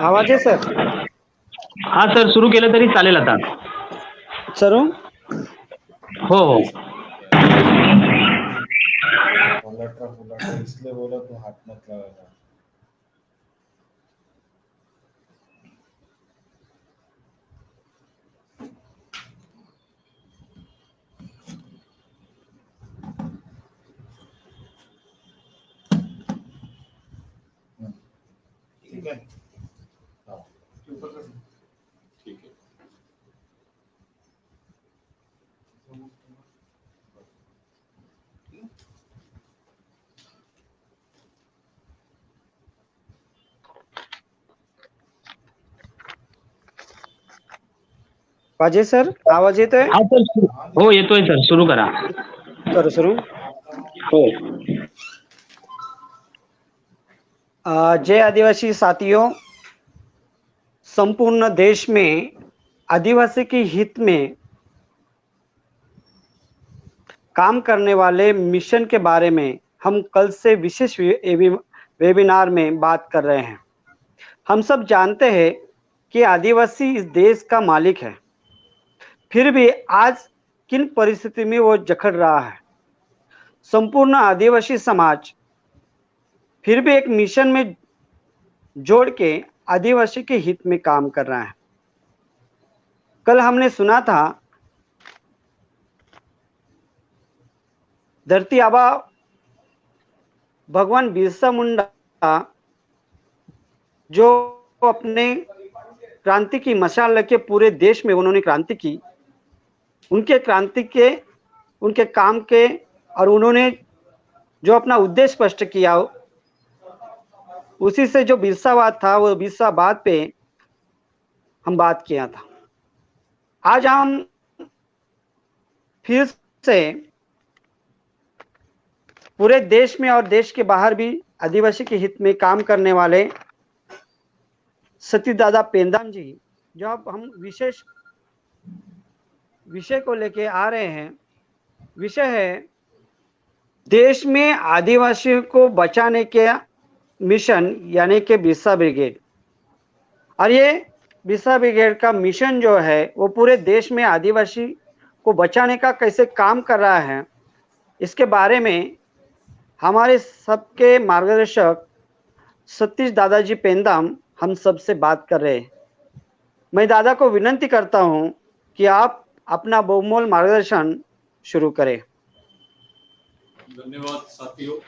आवाज आहे सर? हा सर, सुरू केलं तरी चालेल आता. सर हो हो. इसलिए बोला तो हाथ मत लगाना. ठीक है. हाँ. ठीक है. पाहिजे सर, आवाज येतोय? हा सर, हो येतोय सर, सुरू करा. करो सुरू. हो. जय आदिवासी साथियों, संपूर्ण देश में आदिवासी के हित में काम करने वाले मिशन के बारे में हम कल से विशेष वेबिनार में बात कर रहे हैं. हम सब जानते हैं कि आदिवासी इस देश का मालिक है, फिर भी आज किन परिस्थिति में वो जकड़ रहा है. संपूर्ण आदिवासी समाज फिर भी एक मिशन में जोड़ के आदिवासी के हित में काम कर रहा है. कल हमने सुना था धरती आबा भगवान बिरसा मुंडा जो अपने क्रांति की मशाल लेके पूरे देश में उन्होंने क्रांति की, उनके क्रांति के, उनके काम के और उन्होंने जो अपना उद्देश्य स्पष्ट किया, उसी से जो बिरसावाद था वो बिरसावाद पे हम बात किया था. आज हम फिर से पूरे देश में और देश के बाहर भी आदिवासी के हित में काम करने वाले सतीश दादा पेंदाम जी, जो अब हम विशेष विषय को लेके आ रहे हैं. विषय है देश में आदिवासियों को बचाने के मिशन, यानी कि बिरसा ब्रिगेड. और ये बिरसा ब्रिगेड का मिशन जो है वो पूरे देश में आदिवासी को बचाने का कैसे काम कर रहा है, इसके बारे में हमारे सबके मार्गदर्शक सतीश दादाजी पेंदाम हम सबसे बात कर रहे हैं. मैं दादा को विनंती करता हूं कि आप अपना बहुमूल्य मार्गदर्शन शुरू करें. धन्यवाद साथियों.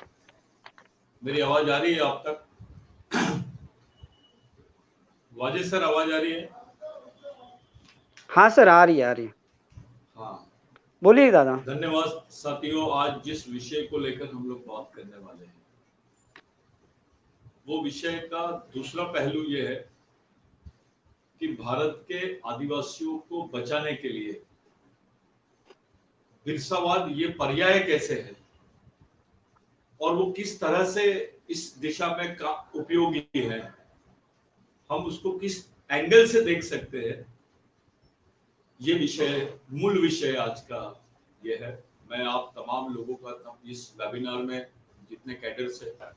मेरी आवाज आ रही है आप तक? वाजिद सर, आवाज आ रही है? हाँ सर, आ रही है. हाँ, बोलिए दादा. धन्यवाद साथियों. आज जिस विषय को लेकर हम लोग बात करने वाले हैं, वो विषय का दूसरा पहलू ये है कि भारत के आदिवासियों को बचाने के लिए बिरसावाद ये पर्याय कैसे है और वो किस तरह से इस दिशा में उपयोगी है, हम उसको किस एंगल से देख सकते हैं, ये विषय, मूल विषय आज का ये है. मैं आप तमाम लोगों का इस वेबिनार में जितने कैडर्स है,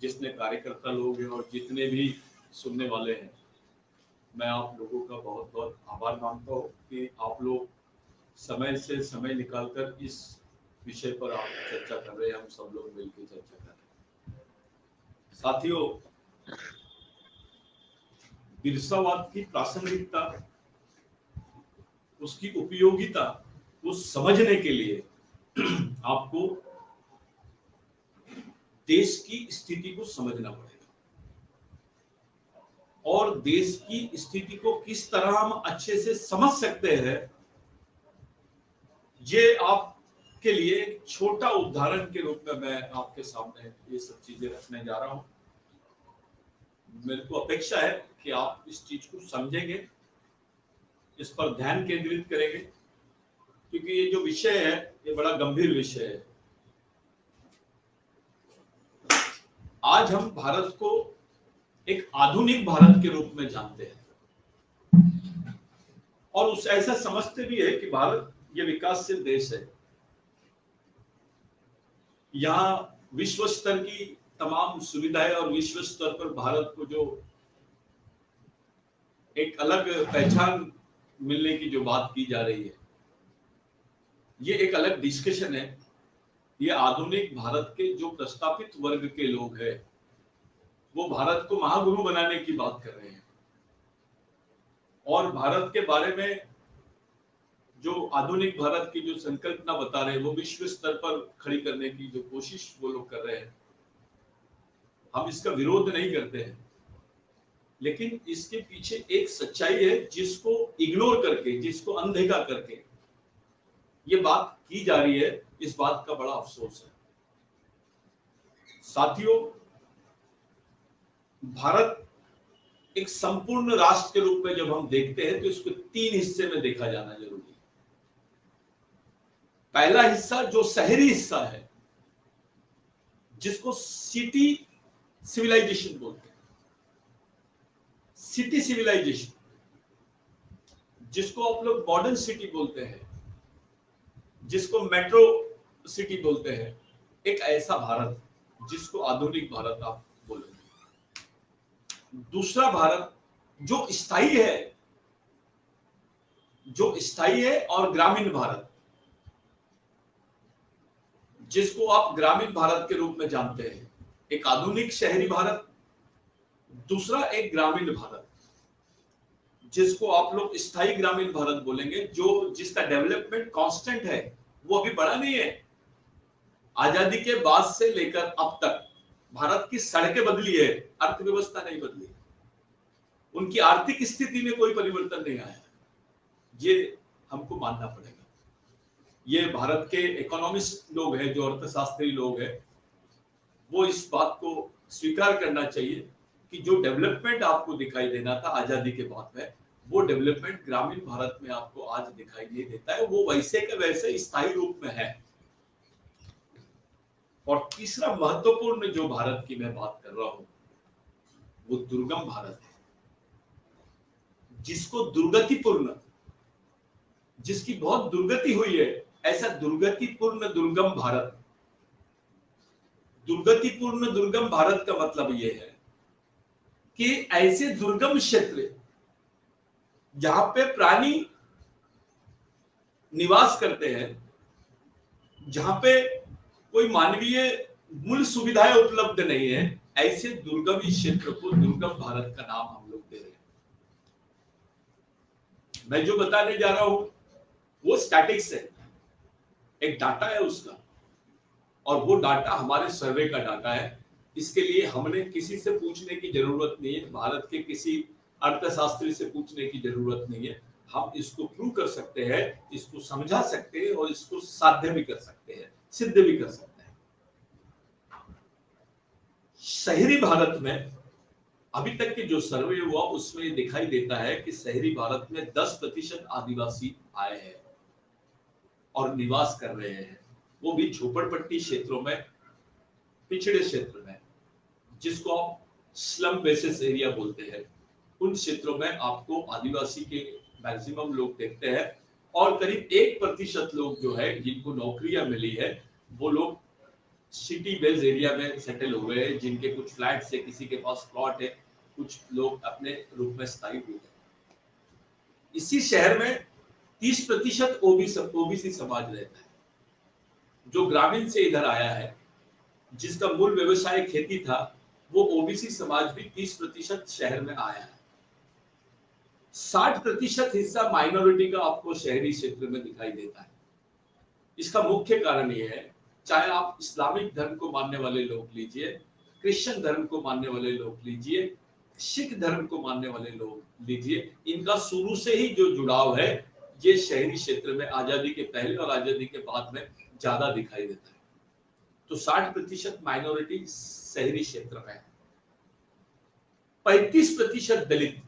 जितने कार्यकर्ता लोग हैं और जितने भी सुनने वाले हैं, मैं आप लोगों का बहुत बहुत आभार मानता हूँ कि आप लोग समय से समय निकालकर इस विषय पर आप चर्चा कर रहे हैं. हम सब लोग मिलकर चर्चा कर रहे हैं. साथियों, बिरसावाद की प्रासंगिकता, उसकी उपयोगिता को समझने के लिए आपको देश की स्थिति को समझना पड़ेगा और देश की स्थिति को किस तरह हम अच्छे से समझ सकते हैं, ये आपके लिए एक छोटा उदाहरण के रूप में मैं आपके सामने ये सब चीजें रखने जा रहा हूं. मेरे को अपेक्षा है कि आप इस चीज को समझेंगे, इस पर ध्यान केंद्रित करेंगे, क्योंकि ये जो विषय है ये बड़ा गंभीर विषय है। आज हम भारत को एक आधुनिक भारत के रूप में जानते हैं और उस ऐसा समझते भी है कि भारत ये विकासशील देश है। यहाँ विश्व स्तर की तमाम सुविधाएं और विश्व स्तर पर भारत को जो एक अलग पहचान मिलने की जो बात की जा रही है, ये एक अलग डिस्कशन है। ये आधुनिक भारत के जो प्रस्तापित वर्ग के लोग हैं वो भारत को महागुरु बनाने की बात कर रहे हैं और भारत के बारे में जो आधुनिक भारत की जो संकल्पना बता रहे हैं वो विश्व स्तर पर खड़ी करने की जो कोशिश वो लोग कर रहे हैं। हम इसका विरोध नहीं करते हैं, लेकिन इसके पीछे एक सच्चाई है जिसको इग्नोर करके, जिसको अनदेखा करके ये बात की जा रही है। इस बात का बड़ा अफसोस है। साथियों, भारत एक संपूर्ण राष्ट्र के रूप में जब हम देखते हैं तो इसको 3 हिस्से में देखा जाना जरूरी है। पहला हिस्सा जो शहरी हिस्सा है, जिसको सिटी सिविलाइजेशन बोलते हैं, सिटी सिविलाइजेशन, जिसको आप लोग मॉडर्न सिटी बोलते हैं, जिसको मेट्रो सिटी बोलते हैं, एक ऐसा भारत जिसको आधुनिक भारत आप बोलेंगे। दूसरा भारत जो स्थायी है, जो स्थायी है, और ग्रामीण भारत जिसको आप ग्रामीण भारत के रूप में जानते हैं। एक आधुनिक शहरी भारत, दूसरा एक ग्रामीण भारत जिसको आप लोग स्थायी ग्रामीण भारत बोलेंगे, जो जिसका डेवलपमेंट कांस्टेंट है, वो अभी बड़ा नहीं है। आजादी के बाद से लेकर अब तक भारत की सड़कें बदली है, अर्थव्यवस्था नहीं बदली, उनकी आर्थिक स्थिति में कोई परिवर्तन नहीं आया। ये हमको मानना पड़ेगा। ये भारत के इकोनॉमिस्ट लोग हैं, जो अर्थशास्त्री लोग हैं, वो इस बात को स्वीकार करना चाहिए कि जो डेवलपमेंट आपको दिखाई देना था आजादी के बाद में, वो डेवलपमेंट ग्रामीण भारत में आपको आज दिखाई नहीं देता है। वो वैसे के वैसे स्थायी रूप में है। और तीसरा महत्वपूर्ण जो भारत की मैं बात कर रहा हूं, वो दुर्गम भारत है, जिसको दुर्गतिपूर्ण, जिसकी बहुत दुर्गति हुई है, ऐसा दुर्गतिपूर्ण दुर्गम भारत। दुर्गतिपूर्ण दुर्गम भारत का मतलब यह है कि ऐसे दुर्गम क्षेत्र जहां पे प्राणी निवास करते हैं, जहां पे कोई मानवीय मूल सुविधाएं उपलब्ध नहीं है, ऐसे दुर्गम क्षेत्र को दुर्गम भारत का नाम हम लोग दे रहे हैं। मैं जो बताने जा रहा हूं वो स्टैटिक्स है, एक डाटा है उसका, और वो डाटा हमारे सर्वे का डाटा है। इसके लिए हमने किसी से पूछने की जरूरत नहीं है, भारत के किसी अर्थशास्त्री से पूछने की जरूरत नहीं है। हम इसको प्रूव कर सकते हैं, इसको समझा सकते हैं और इसको साध्य भी कर सकते हैं, सिद्ध भी कर सकते हैं। शहरी भारत में अभी तक के जो सर्वे हुआ उसमें दिखाई देता है कि शहरी भारत में 10% आदिवासी आए हैं और निवास कर रहे हैं, वो भी झोपड़पट्टी क्षेत्रों में, पिछड़े क्षेत्र में, जिसको आप स्लम बेसिस एरिया बोलते हैं। उन क्षेत्रों में आपको आदिवासी के मैक्सिमम लोग देखते हैं और करीब 1% लोग जो है जिनको नौकरियां मिली है, वो लोग सिटी बेस्ड एरिया में सेटल हुए हैं, जिनके कुछ फ्लैट है, किसी के पास प्लॉट है, कुछ लोग अपने रूप में स्थायी हुए हैं। इसी शहर में 30% ओबीसी समाज रहता है, जो ग्रामीण से इधर आया है, जिसका मूल व्यवसाय खेती था। वो ओबीसी समाज भी 30% शहर में आया है। 60% हिस्सा माइनॉरिटी का आपको शहरी क्षेत्र में दिखाई देता है। इसका मुख्य कारण यह है, चाहे आप इस्लामिक धर्म को मानने वाले लोग लीजिए, क्रिश्चियन धर्म को मानने वाले लोग लीजिए, सिख धर्म को मानने वाले लोग लीजिए, इनका शुरू से ही जो जुड़ाव है ये शहरी क्षेत्र में आजादी के पहले और आजादी के बाद में ज्यादा दिखाई देता है। तो 60% माइनॉरिटी शहरी क्षेत्र में है। 35% दलित,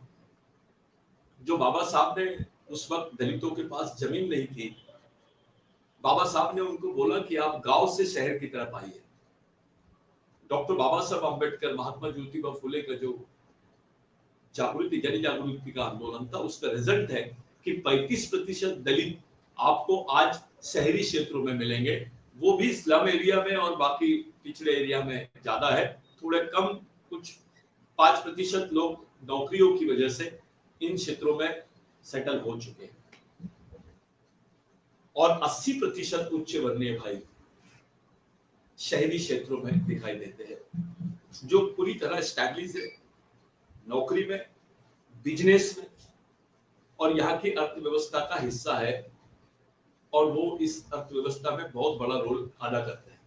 जो बाबा साहब ने उस वक्त दलितों के पास जमीन नहीं थी, बाबा साहब ने उनको बोला कि आप गांव से शहर की तरफ आइए। डॉक्टर बाबा साहब अम्बेडकर, महात्मा ज्योतिबा फुले का जो जागृति, जन जागृति का आंदोलन था, उसका रिजल्ट है कि 35% दलित आपको आज शहरी क्षेत्रों में मिलेंगे, वो भी स्लम एरिया में, और बाकी पिछड़े एरिया में ज्यादा है, थोड़े कम, कुछ 5% लोग नौकरियों की वजह से इन क्षेत्रों में सेटल हो चुके हैं, और 80% उच्च वर्णीय भाई शहरी क्षेत्रों में दिखाई देते हैं, जो पूरी तरह एस्टैब्लिश है नौकरी में, बिजनेस में, और यहाँ की अर्थव्यवस्था का हिस्सा है, और वो इस अर्थव्यवस्था में बहुत बड़ा रोल अदा करते हैं।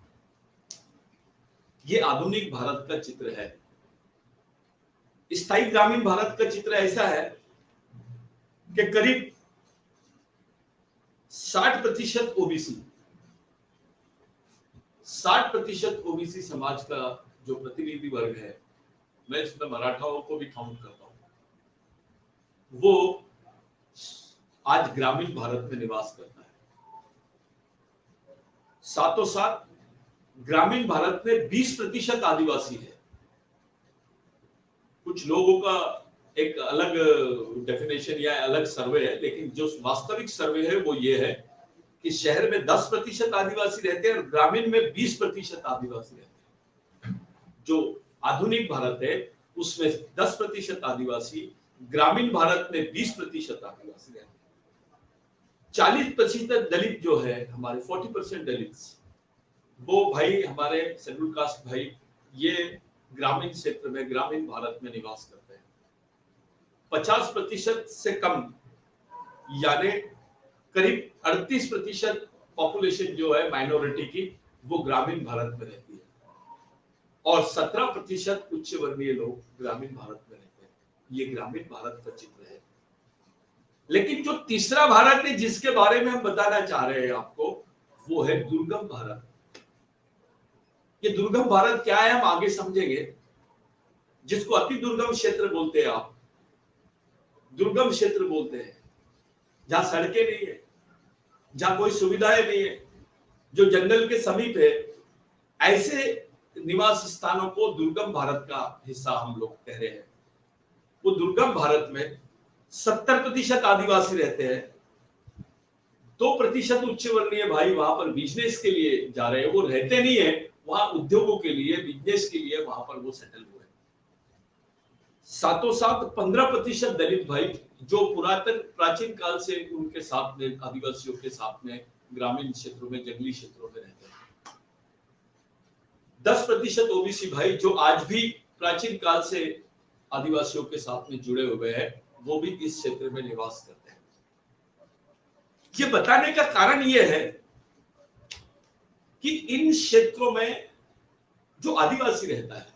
ये आधुनिक भारत का चित्र है। स्थायी ग्रामीण भारत का चित्र ऐसा है कि करीब 60% ओबीसी, 60% ओबीसी समाज का जो प्रतिनिधि वर्ग है, मैं इसमें मराठाओं को भी काउंट करता हूं, वो आज ग्रामीण भारत में निवास करता है। साथों साथ ग्रामीण भारत में 20% आदिवासी है। कुछ लोगों का एक अलग डेफिनेशन या अलग सर्वे है, लेकिन जो वास्तविक सर्वे है वो ये है कि शहर में 10% आदिवासी रहते हैं और ग्रामीण में 20% आदिवासी रहते हैं। जो आधुनिक भारत है उसमें 10% आदिवासी, ग्रामीण भारत में 20% आदिवासी रहते हैं। 40% दलित जो है हमारे, 40% दलित, वो भाई हमारे शेड्यूल कास्ट भाई, ये ग्रामीण क्षेत्र में, ग्रामीण भारत में निवास करते हैं। 50% से कम, यानी करीब 38% पॉपुलेशन जो है माइनॉरिटी की, वो ग्रामीण भारत में रहती है, और 17% उच्च वर्णीय लोग ग्रामीण भारत में रहते हैं। ये ग्रामीण भारत का चित्र है। लेकिन जो तीसरा भारत है जिसके बारे में हम बताना चाह रहे हैं आपको, वो है दुर्गम भारत। ये दुर्गम भारत क्या है हम आगे समझेंगे, जिसको अति दुर्गम क्षेत्र बोलते हैं आप, दुर्गम क्षेत्र बोलते हैं, जहां सड़कें नहीं है, जहां कोई सुविधाएं नहीं है, जो जंगल के समीप है, ऐसे निवास स्थानों को दुर्गम भारत का हिस्सा हम लोग कह रहे हैं। वो दुर्गम भारत में 70% आदिवासी रहते हैं, 2% उच्च वर्णीय भाई वहां पर बिजनेस के लिए जा रहे हैं, वो रहते नहीं है वहां, उद्योगों के लिए, बिजनेस के लिए वहां पर वो सेटल हुए। साथों साथ 15% दलित भाई, जो पुरातन प्राचीन काल से उनके साथ में, आदिवासियों के साथ में ग्रामीण क्षेत्रों में, जंगली क्षेत्रों में रहते हैं। 10% ओबीसी भाई, जो आज भी प्राचीन काल से आदिवासियों के साथ में जुड़े हुए हैं, वो भी इस क्षेत्र में निवास करते हैं। ये बताने का कारण ये है कि इन क्षेत्रों में जो आदिवासी रहता है,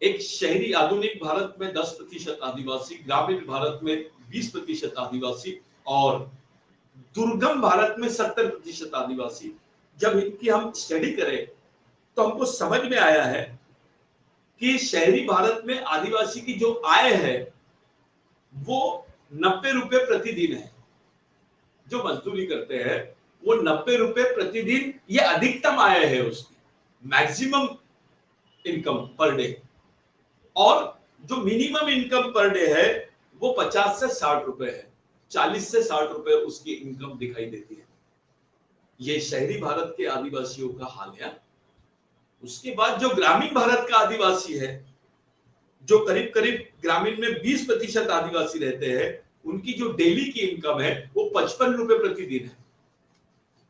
एक शहरी आधुनिक भारत में 10% आदिवासी, ग्रामीण भारत में 20% आदिवासी, और दुर्गम भारत में 70% आदिवासी, जब इनकी हम स्टडी करें तो हमको समझ में आया है कि शहरी भारत में आदिवासी की जो आय है वो 90 रुपए प्रतिदिन है। जो मजदूरी करते हैं वो 90 रुपए प्रतिदिन, ये अधिकतम आय है उसकी, मैक्सिमम इनकम पर डे। और जो मिनिमम इनकम पर डे है वो 50 से 60 रुपए है, 40 से 60 रुपए उसकी इनकम दिखाई देती है। ये शहरी भारत के आदिवासियों का हाल है। उसके बाद जो ग्रामीण भारत का आदिवासी है, जो करीब करीब ग्रामीण में 20% आदिवासी रहते हैं, उनकी जो डेली की इनकम है वो 55 रुपए प्रतिदिन है।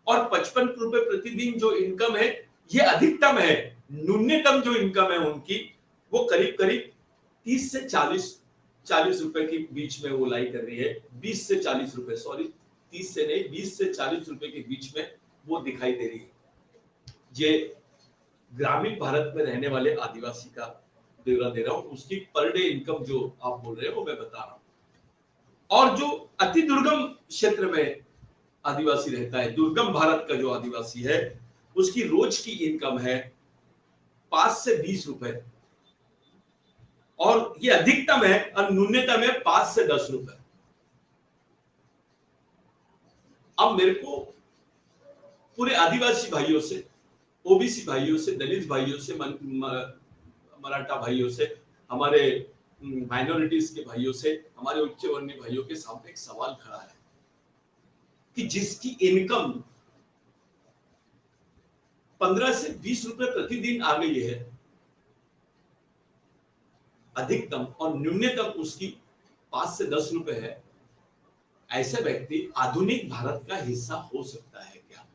और 55 रुपए प्रतिदिन जो इनकम है ये अधिकतम है। न्यूनतम जो इनकम है उनकी वो करीब करीब 30 से 40 रुपए के बीच में वो लाई कर रही है। 20 से 40 रुपए, सॉरी 30 से नहीं, 20 से 40 रुपए के बीच में वो दिखाई दे रही है। ये ग्रामीण भारत में रहने वाले आदिवासी का ब्यौरा दे रहा हूं। उसकी पर डे इनकम जो आप बोल रहे हैं वो मैं बता रहा हूं। और जो अति दुर्गम क्षेत्र में आदिवासी रहता है, दुर्गम भारत का जो आदिवासी है, उसकी रोज की इनकम है 5 से 20 रुपए, और ये अधिकतम है और न्यूनतम है 5 से 10 रुपए। अब मेरे को पूरे आदिवासी भाइयों से, ओबीसी भाइयों से, दलित भाइयों से, मराठा भाइयों से, हमारे माइनॉरिटीज के भाइयों से, हमारे उच्च वर्णीय भाइयों के सामने एक सवाल खड़ा है कि जिसकी इनकम 15 से 20 रुपए प्रतिदिन आ गई है अधिकतम, और न्यूनतम उसकी 5 से 10 रुपए है, ऐसे व्यक्ति आधुनिक भारत का हिस्सा हो सकता है क्या?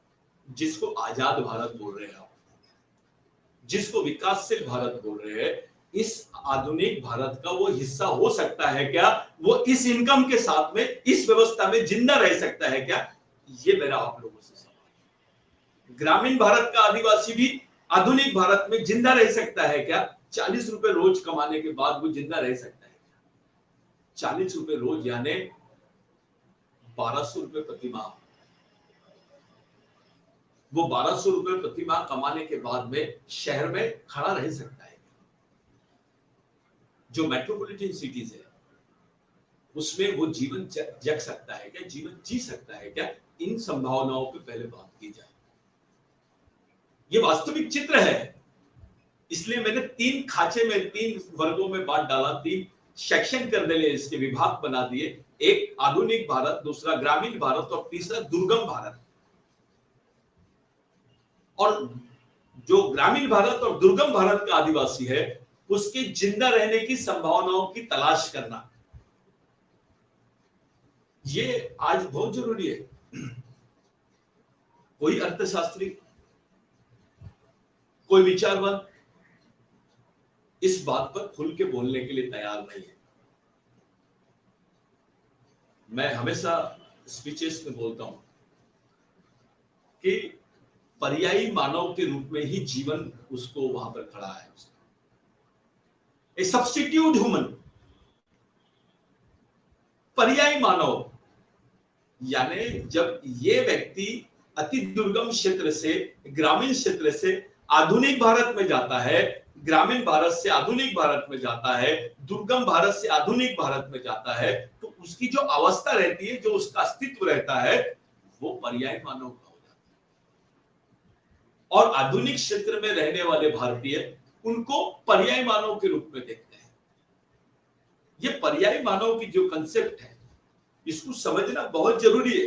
जिसको आजाद भारत बोल रहे हैं आप, जिसको विकासशील भारत बोल रहे हैं, इस आधुनिक भारत का वो हिस्सा हो सकता है क्या? वो इस इनकम के साथ में इस व्यवस्था में जिंदा रह सकता है क्या? ये मेरा आप लोगों से सवाल। ग्रामीण भारत का आदिवासी भी आधुनिक भारत में जिंदा रह सकता है क्या? 40 रुपए रोज कमाने के बाद वो जिंदा रह सकता है क्या? 40 रुपए रोज यानी 1200 रुपए प्रति माह। वो 1200 रुपए प्रति माह कमाने के बाद में शहर में खड़ा रह सकता है? जो मेट्रोपॉलिटन सिटीज है उसमें वो जीवन जग सकता है क्या? जीवन जी सकता है क्या? इन संभावनाओं पे पहले बात की जाए। ये वास्तविक चित्र है, इसलिए मैंने 3 खांचे में, 3 वर्गों में बांट डाला, 3 सेक्शन कर दिए, इसके विभाग बना दिए। एक आधुनिक भारत, दूसरा ग्रामीण भारत और तीसरा दुर्गम भारत। और जो ग्रामीण भारत और दुर्गम भारत का आदिवासी है उसके जिंदा रहने की संभावनाओं की तलाश करना, ये आज बहुत जरूरी है। कोई अर्थशास्त्री, कोई विचारवान इस बात पर खुल के बोलने के लिए तैयार नहीं है। मैं हमेशा स्पीचेस में बोलता हूं कि पर्यायी मानव के रूप में ही जीवन उसको वहां पर खड़ा है। ए सब्स्टिट्यूट ह्यूमन, पर्यायी मानव, यानी जब ये व्यक्ति अति दुर्गम क्षेत्र से, ग्रामीण क्षेत्र से आधुनिक भारत में जाता है, ग्रामीण भारत से आधुनिक भारत में जाता है, दुर्गम भारत से आधुनिक भारत में जाता है, तो उसकी जो अवस्था रहती है, जो उसका अस्तित्व रहता है, वो पर्यायी मानव का हो जाता है। और आधुनिक क्षेत्र में रहने वाले भारतीय उनको पर्यायी मानव के रूप में देखते हैं। ये पर्यायी मानव की जो कंसेप्ट है, इसको समझना बहुत जरूरी है।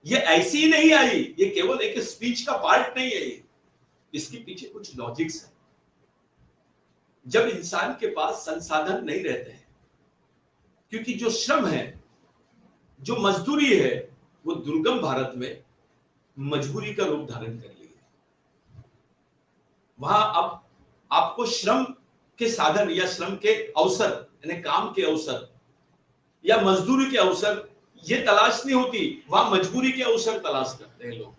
ये ऐसी ही नहीं आई, ये केवल एक स्पीच का पार्ट नहीं है, इसके पीछे कुछ लॉजिक्स है। जब इंसान के पास संसाधन नहीं रहते हैं, क्योंकि जो श्रम है, जो मजदूरी है, वो दुर्गम भारत में मजबूरी का रूप धारण कर ली है। वहां अब आपको श्रम के साधन या श्रम के अवसर, यानी काम के अवसर या मजदूरी के अवसर, ये तलाश नहीं होती, वहां मजबूरी के अवसर तलाश करते हैं लोग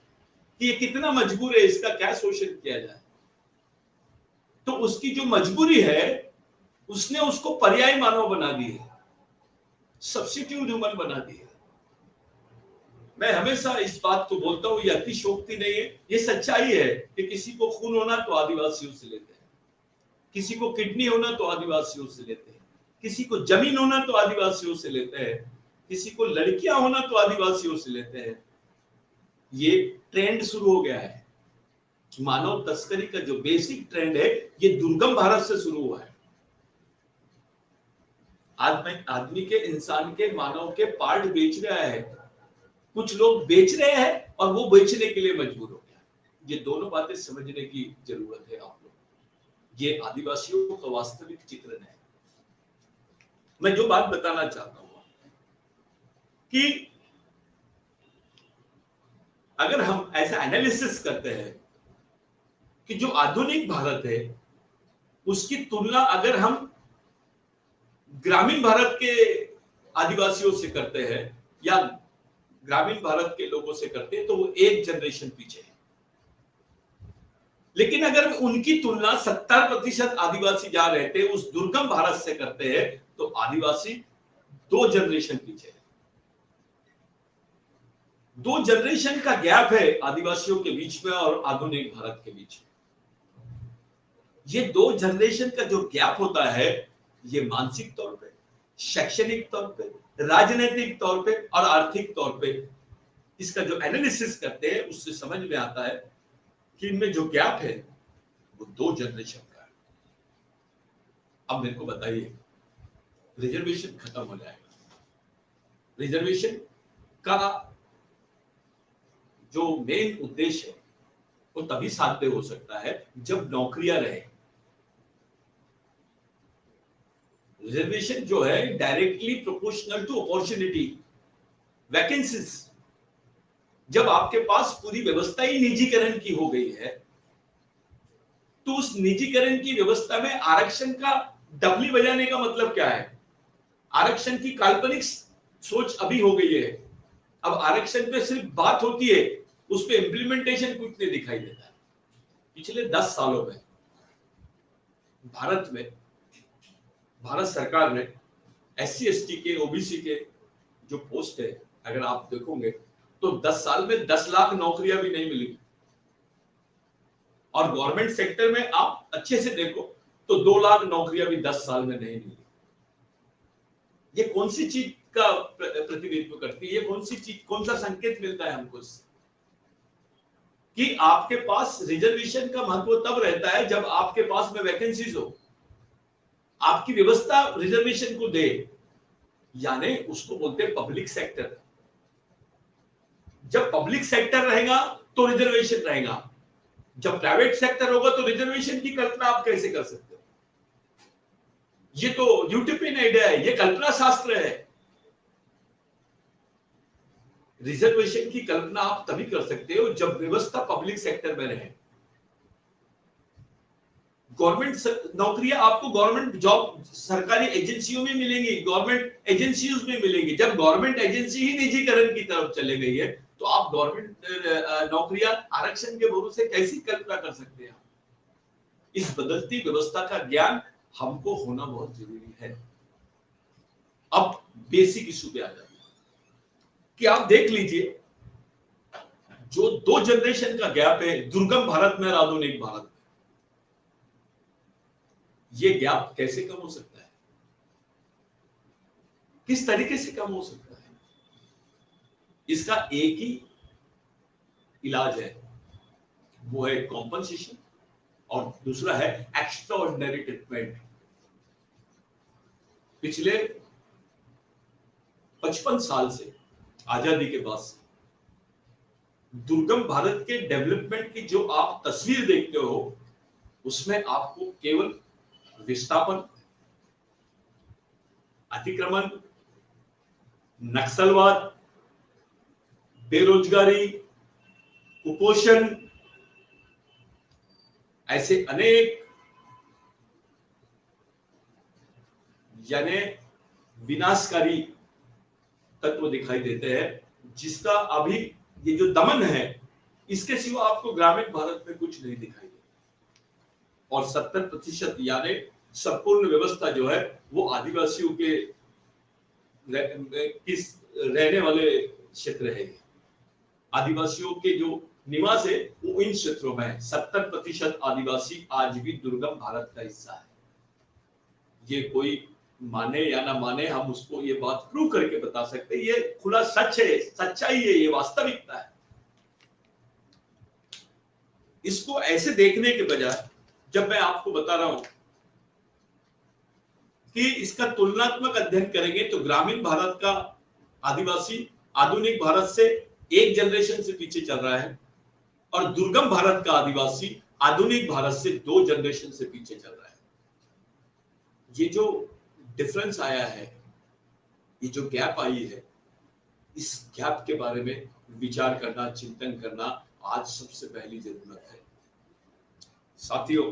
कि ये कितना मजबूर है, इसका क्या शोषण किया जाए। तो उसकी जो मजबूरी है उसने उसको पर्यायी मानव बना दी है, सब्स्टिट्यूट ह्यूमन बना दी है। मैं हमेशा इस बात को बोलता हूं, ये अतिशयोक्ति नहीं है, ये सच्चाई है कि किसी को खून होना तो आदिवासियों से लेते हैं, किसी को किडनी होना तो आदिवासियों से लेते हैं, किसी को जमीन होना तो आदिवासियों से लेते हैं, किसी को लड़कियां होना तो आदिवासियों से लेते हैं। ये ट्रेंड शुरू हो गया है। मानव तस्करी का जो बेसिक ट्रेंड है, ये दुर्गम भारत से शुरू हुआ है। आदमी के, इंसान के, मानव के पार्ट बेच रहा है, कुछ लोग बेच रहे हैं और वो बेचने के लिए मजबूर हो गया। ये दोनों बातें समझने की जरूरत है आप लोग। ये आदिवासियों का वास्तविक चित्रण है। मैं जो बात बताना चाहता हूं कि अगर हम ऐसा एनालिसिस करते हैं कि जो आधुनिक भारत है उसकी तुलना अगर हम ग्रामीण भारत के आदिवासियों से करते हैं या ग्रामीण भारत के लोगों से करते हैं, तो वो एक जनरेशन पीछे है। लेकिन अगर उनकी तुलना 70% आदिवासी जहां रहते हैं उस दुर्गम भारत से करते हैं, तो आदिवासी 2 जनरेशन पीछे है। 2 जनरेशन का गैप है आदिवासियों के बीच में और आधुनिक भारत के बीच में। ये 2 जनरेशन का जो गैप होता है, ये मानसिक तौर पे, शैक्षणिक तौर पे, राजनीतिक तौर पे और आर्थिक तौर पे इसका जो एनालिसिस करते हैं उससे समझ में आता है कि इनमें जो गैप है वो 2 जनरेशन का है। अब मेरे को बताइए, रिजर्वेशन खत्म हो जाएगा, रिजर्वेशन का जो मेन उद्देश्य है वो तभी साध्य हो सकता है जब नौकरियां रहे। रिजर्वेशन जो है directly proportional to opportunity, vacancies. जब आपके पास पूरी व्यवस्था ही निजीकरण की हो गई है तो उस निजीकरण की व्यवस्था में आरक्षण का डबली बजाने का मतलब क्या है? आरक्षण की काल्पनिक सोच अभी हो गई है। अब आरक्षण पे सिर्फ बात होती है, उस पे इंप्लीमेंटेशन कुछ नहीं दिखाई देता है। पिछले 10 सालों में भारत सरकार ने SC ST के, OBC के जो पोस्ट है, अगर आप देखोगे तो 10 साल में 10 लाख नौकरियां भी नहीं मिली। और गवर्नमेंट सेक्टर में आप अच्छे से देखो तो 2 लाख नौकरियां भी 10 साल में नहीं मिली। ये कौन सी चीज का प्रतिनिधित्व करती है? ये कौन सी चीज, कौन सा संकेत मिलता है हमको कि आपके पास रिजर्वेशन का महत्व तब रहता है जब आपके पास में वैकेंसीज हो, आपकी व्यवस्था रिजर्वेशन को दे, यानी उसको बोलते हैं पब्लिक सेक्टर। जब पब्लिक सेक्टर रहेगा तो रिजर्वेशन रहेगा, जब प्राइवेट सेक्टर होगा तो रिजर्वेशन की कल्पना आप कैसे कर सकते हो? ये तो यूटोपियन आइडिया है, ये कल्पना शास्त्र है। रिजर्वेशन की कल्पना आप तभी कर सकते हो जब व्यवस्था पब्लिक सेक्टर में रहे। गवर्नमेंट नौकरियां आपको गवर्नमेंट जॉब सरकारी एजेंसियों में मिलेंगी, गवर्नमेंट एजेंसीज में मिलेंगी। जब गवर्नमेंट एजेंसी ही निजीकरण की तरफ चले गई है तो आप गवर्नमेंट नौकरियां आरक्षण के भरोसे कैसी कल्पना कर सकते हैं? इस बदलती व्यवस्था का ज्ञान हमको होना बहुत जरूरी है। अब बेसिक इशू पे आ जाए कि आप देख लीजिए, जो 2 जनरेशन का गैप है दुर्गम भारत में और आधुनिक भारत में, ये गैप कैसे कम हो सकता है? किस तरीके से कम हो सकता है? इसका एक ही इलाज है, वो है कॉम्पनसेशन और दूसरा है एक्स्ट्रा ऑर्डिनरी ट्रीटमेंट। पिछले 55 साल से, आजादी के बाद से, दुर्गम भारत के डेवलपमेंट की जो आप तस्वीर देखते हो उसमें आपको केवल विस्थापन, अतिक्रमण, नक्सलवाद, बेरोजगारी, कुपोषण, ऐसे अनेक यानी विनाशकारी तत्व दिखाई देते हैं, जिसका अभी ये जो दमन है इसके सिवा आपको ग्रामीण भारत में कुछ नहीं दिखाई देता। और 70% यानी संपूर्ण व्यवस्था जो है वो आदिवासियों के रहने वाले क्षेत्र है। आदिवासियों के जो निवास है वो इन क्षेत्रों में है। 70% आदिवासी आज भी दुर्गम भारत का हिस्सा है। ये कोई माने या ना माने, हम उसको ये बात प्रूव करके बता सकते हैं। ये खुला सच है, सच्चाई है, ये वास्तविकता है। इसको ऐसे देखने के बजाय जब मैं आपको बता रहा हूं कि इसका तुलनात्मक अध्ययन करेंगे तो ग्रामीण भारत का आदिवासी आधुनिक भारत से 1 जनरेशन से पीछे चल रहा है और दुर्गम भारत का आदिवासी आधुनिक भारत से 2 जनरेशन से पीछे चल रहा है। ये जो डिफरेंस आया है, ये जो गैप आई है, इस गैप के बारे में विचार करना, चिंतन करना आज सबसे पहली जरूरत है। साथियों,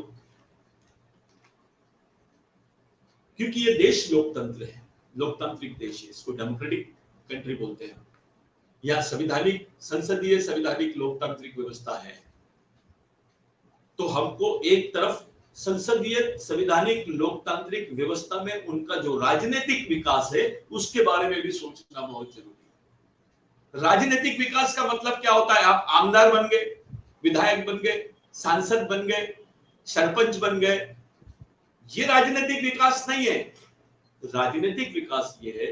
क्योंकि ये देश लोकतंत्र है, लोकतांत्रिक देश है, इसको डेमोक्रेटिक कंट्री बोलते हैं, या संविधानिक संसदीय संवैधानिक लोकतांत्रिक व्यवस्था है, तो हमको एक तरफ संसदीय संवैधानिक लोकतांत्रिक व्यवस्था में उनका जो राजनीतिक विकास है उसके बारे में भी सोचना बहुत जरूरी है। राजनीतिक विकास का मतलब क्या होता है? आप आमदार बन गए, विधायक बन गए, सांसद बन गए, सरपंच बन गए, ये राजनीतिक विकास नहीं है। राजनीतिक विकास ये है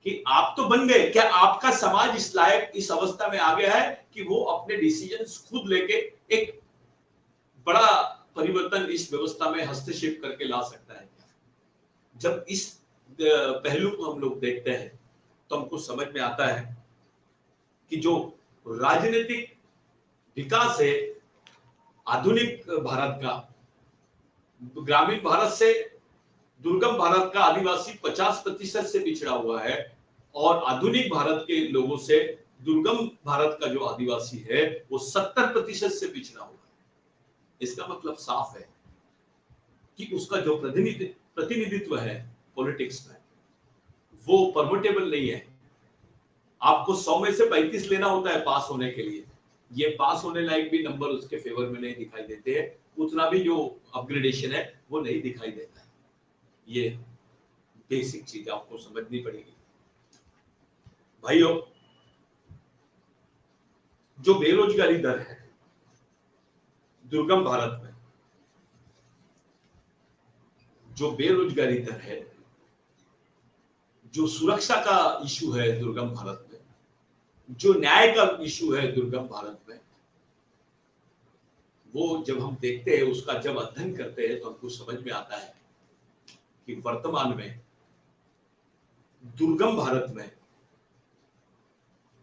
कि आप तो बन गए, क्या आपका समाज इस लायक, इस अवस्था में आ गया है कि वो अपने डिसीजंस खुद लेके एक बड़ा परिवर्तन इस व्यवस्था में हस्तक्षेप करके ला सकता है? जब इस पहलू को हम लोग देखते हैं तो हमको समझ में आता है कि जो राजनीतिक विकास है आधुनिक भारत का, ग्रामीण भारत से दुर्गम भारत का आदिवासी 50% से पिछड़ा हुआ है, और आधुनिक भारत के लोगों से दुर्गम भारत का जो आदिवासी है वो 70% से पिछड़ा हुआ है। इसका मतलब साफ है कि उसका जो प्रतिनिधित्व है पॉलिटिक्स में वो परमिटेबल नहीं है। आपको 100 में से 35 लेना होता है पास होने के लिए। ये पास होने लायक भी नंबर उसके फेवर में नहीं दिखाई देते हैं, उतना भी जो अपग्रेडेशन है वो नहीं दिखाई देता है। ये बेसिक चीज आपको समझनी पड़ेगी भाइयों। जो बेरोजगारी दर है दुर्गम भारत में, जो बेरोजगारी दर है, जो सुरक्षा का इशू है दुर्गम भारत में, जो न्याय का इशू है दुर्गम भारत में, वो जब हम देखते हैं, उसका जब अध्ययन करते हैं तो हमको समझ में आता है कि वर्तमान में दुर्गम भारत में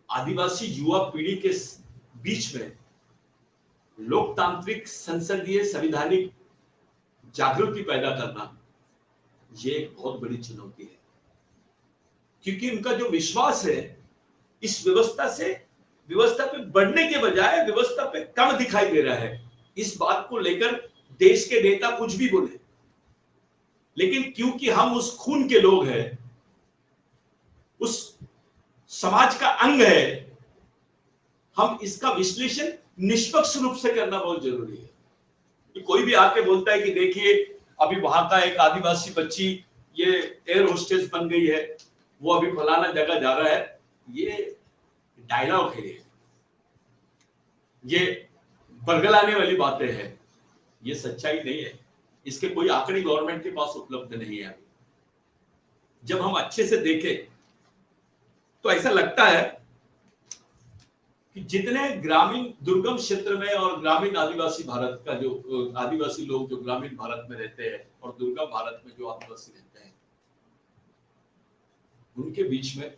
आदिवासी युवा पीढ़ी के बीच में लोकतांत्रिक संसदीय संवैधानिक जागृति पैदा करना ये एक बहुत बड़ी चुनौती है, क्योंकि उनका जो विश्वास है इस व्यवस्था पे बढ़ने के बजाय व्यवस्था पे कम दिखाई दे रहा है। इस बात को लेकर देश के नेता कुछ भी बोले, लेकिन क्योंकि हम उस खून के लोग हैं, उस समाज का अंग है, हम इसका विश्लेषण निष्पक्ष रूप से करना बहुत जरूरी है। कि कोई भी आके बोलता है कि देखिए अभी वहां का एक आदिवासी बच्ची ये एयर होस्टेस बन गई है, वो अभी फलाना जगह जा रहा है, ये डायलॉग है, ये बरगलाने वाली बातें हैं, ये सच्चाई नहीं है। इसके कोई आंकड़े गवर्नमेंट के पास उपलब्ध नहीं है। जब हम अच्छे से देखें तो ऐसा लगता है कि जितने ग्रामीण दुर्गम क्षेत्र में और ग्रामीण आदिवासी भारत का जो आदिवासी लोग जो ग्रामीण भारत में रहते हैं और दुर्गम भारत में जो आदिवासी रहते हैं, उनके बीच में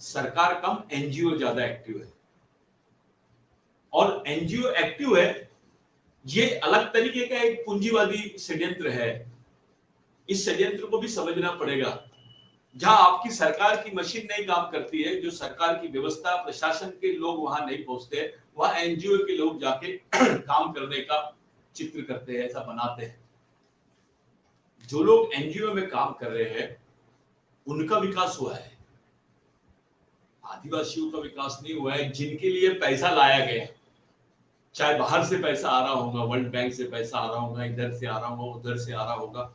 सरकार कम, एनजीओ ज्यादा एक्टिव है। और एनजीओ एक्टिव है, ये अलग तरीके का एक पूंजीवादी षड्यंत्र है। इस षड्यंत्र को भी समझना पड़ेगा। जहां आपकी सरकार की मशीन नहीं काम करती है, जो सरकार की व्यवस्था प्रशासन के लोग वहां नहीं पहुंचते, वहां एनजीओ के लोग जाके काम करने का चित्र करते हैं, ऐसा बनाते हैं। जो लोग एनजीओ में काम कर रहे हैं उनका विकास हुआ है, आदिवासियों का विकास नहीं हुआ है। जिनके लिए पैसा लाया गया, चाहे बाहर से पैसा आ रहा होगा, वर्ल्ड बैंक से पैसा आ रहा होगा, इधर से आ रहा होगा, उधर से आ रहा होगा,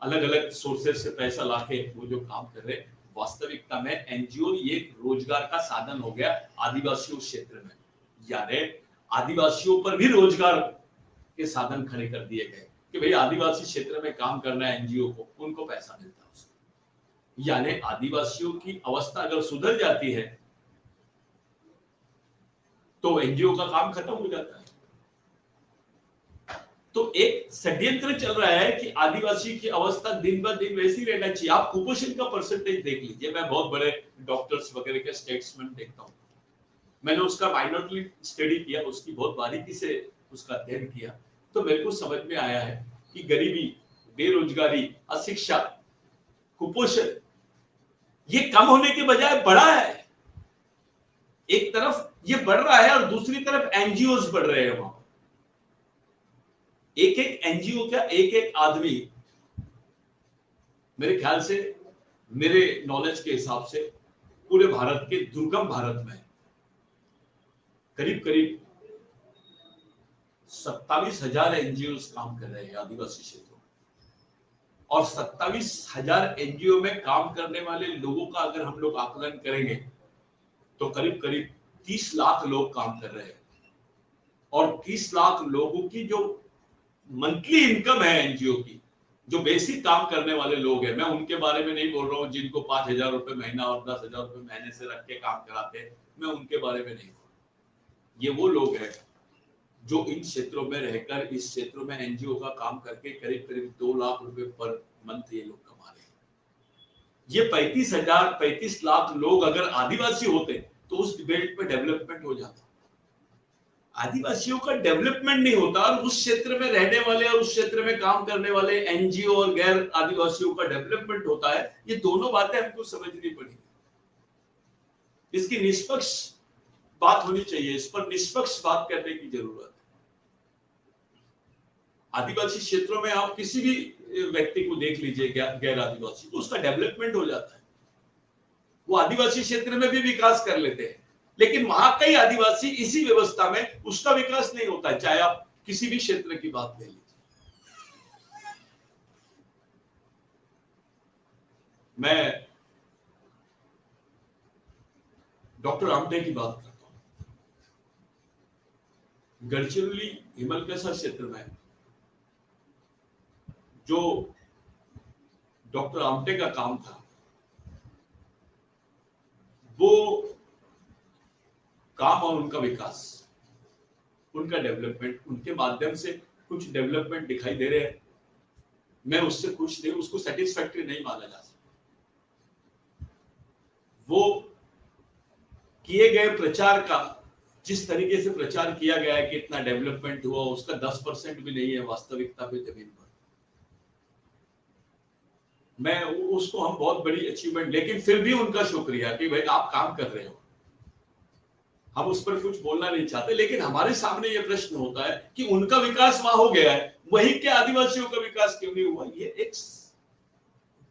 अलग अलग सोर्सेस से पैसा लाके वो जो काम कर रहे, वास्तविकता में एनजीओ ये रोजगार का साधन हो गया आदिवासियों क्षेत्र में। यानी आदिवासियों पर भी रोजगार के साधन खड़े कर दिए गए कि भाई आदिवासी क्षेत्र में काम करना है एनजीओ को, उनको पैसा मिलता है उसको। यानी आदिवासियों की अवस्था अगर सुधर जाती है तो एनजीओ का काम खत्म हो जाता है। तो एक षड्यंत्र चल रहा है कि आदिवासी की अवस्था दिन ब दिन वैसी रहना चाहिए। आप कुपोषण का परसेंटेज देख लीजिए। मैं बहुत बड़े डॉक्टर्स वगैरह के स्टेट्समेंट देखता हूं, मैंने उसका माइनॉरिटी स्टडी किया, उसकी बहुत बारीकी से उसका अध्ययन किया, तो मेरे को समझ में आया है कि गरीबी, बेरोजगारी, अशिक्षा, कुपोषण ये कम होने के बजाय बढ़ा है। एक तरफ ये बढ़ रहा है और दूसरी तरफ एनजीओज बढ़ रहे हैं। वहां एक एक एनजीओ का एक एक आदमी, मेरे ख्याल से, मेरे नॉलेज के हिसाब से पूरे भारत के दुर्गम भारत में करीब करीब 27,000 एनजीओ काम कर रहे हैं आदिवासी क्षेत्रों में। और 27,000 एनजीओ में काम करने वाले लोगों का अगर हम लोग आकलन करेंगे तो करीब करीब 30 लाख लोग काम कर रहे हैं। और 30 लाख लोगों की जो मंथली इनकम है एनजीओ की, जो बेसिक काम करने वाले लोग हैं, मैं उनके बारे में नहीं बोल रहा हूँ जिनको 5,000 रुपए महीना और 10,000 रुपए महीने से रख के काम कराते हैं, मैं उनके बारे में नहीं बोल रहा। ये वो लोग हैं जो इन क्षेत्रों में रहकर, इस क्षेत्रों में एनजीओ का काम करके करीब करीब 2 लाख रुपए पर मंथ ये लोग कमा रहे हैं। ये 35 लाख लोग अगर आदिवासी होते तो उस बेल्ट पे डेवलपमेंट हो जाता। आदिवासियों का डेवलपमेंट नहीं होता और उस क्षेत्र में रहने वाले और उस क्षेत्र में काम करने वाले एनजीओ और गैर आदिवासियों का डेवलपमेंट होता है। ये दोनों बातें हमको समझनी पड़ेगी। इसकी निष्पक्ष बात होनी चाहिए, इस पर निष्पक्ष बात करने की जरूरत है। आदिवासी क्षेत्रों में आप किसी भी व्यक्ति को देख लीजिए, गैर आदिवासी, तो उसका डेवलपमेंट हो जाता है। वो आदिवासी क्षेत्र में भी विकास कर लेते हैं, लेकिन वहां कई आदिवासी इसी व्यवस्था में उसका विकास नहीं होता है। चाहे आप किसी भी क्षेत्र की बात ले लीजिए। मैं डॉक्टर आमटे की बात करता हूं। गढ़चिरौली हिमलकसा क्षेत्र में जो डॉक्टर आमटे का काम था, वो काम और उनका विकास, उनका डेवलपमेंट, उनके माध्यम से कुछ डेवलपमेंट दिखाई दे रहे हैं। मैं उससे खुश नहीं, उसको सेटिस्फैक्टरी नहीं माना जा सकता। वो किए गए प्रचार का, जिस तरीके से प्रचार किया गया है कि इतना डेवलपमेंट हुआ, उसका 10% भी नहीं है वास्तविकता पे जमीन पर। मैं उसको हम बहुत बड़ी अचीवमेंट, लेकिन फिर भी उनका शुक्रिया कि भाई आप काम कर रहे हो। हम उस पर कुछ बोलना नहीं चाहते, लेकिन हमारे सामने ये प्रश्न होता है कि उनका विकास वहां हो गया है, वही के आदिवासियों का विकास क्यों नहीं हुआ? ये एक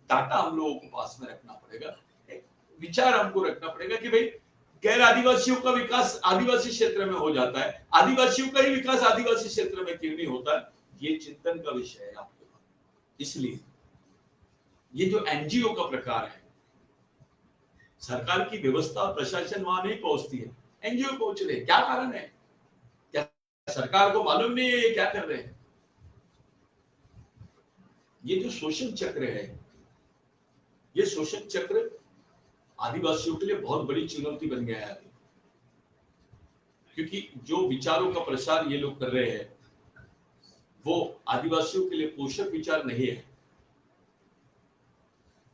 डाटा हम लोगों को पास में रखना पड़ेगा, एक विचार हमको रखना पड़ेगा कि भाई गैर आदिवासियों का विकास आदिवासी क्षेत्र में हो जाता है, आदिवासियों का ही विकास आदिवासी क्षेत्र में क्यों नहीं होता है? ये चिंतन का विषय है आपके पास। इसलिए ये जो एनजीओ का प्रकार है, सरकार की व्यवस्था और प्रशासन वहां नहीं पहुंचती है, एनजीओ पहुंच रहे हैं। क्या कारण है? क्या सरकार को मालूम नहीं है ये क्या कर रहे हैं? ये जो शोषण चक्र है, ये शोषण चक्र आदिवासियों के लिए बहुत बड़ी चुनौती बन गया है, क्योंकि जो विचारों का प्रसार ये लोग कर रहे हैं वो आदिवासियों के लिए पोषक विचार नहीं है।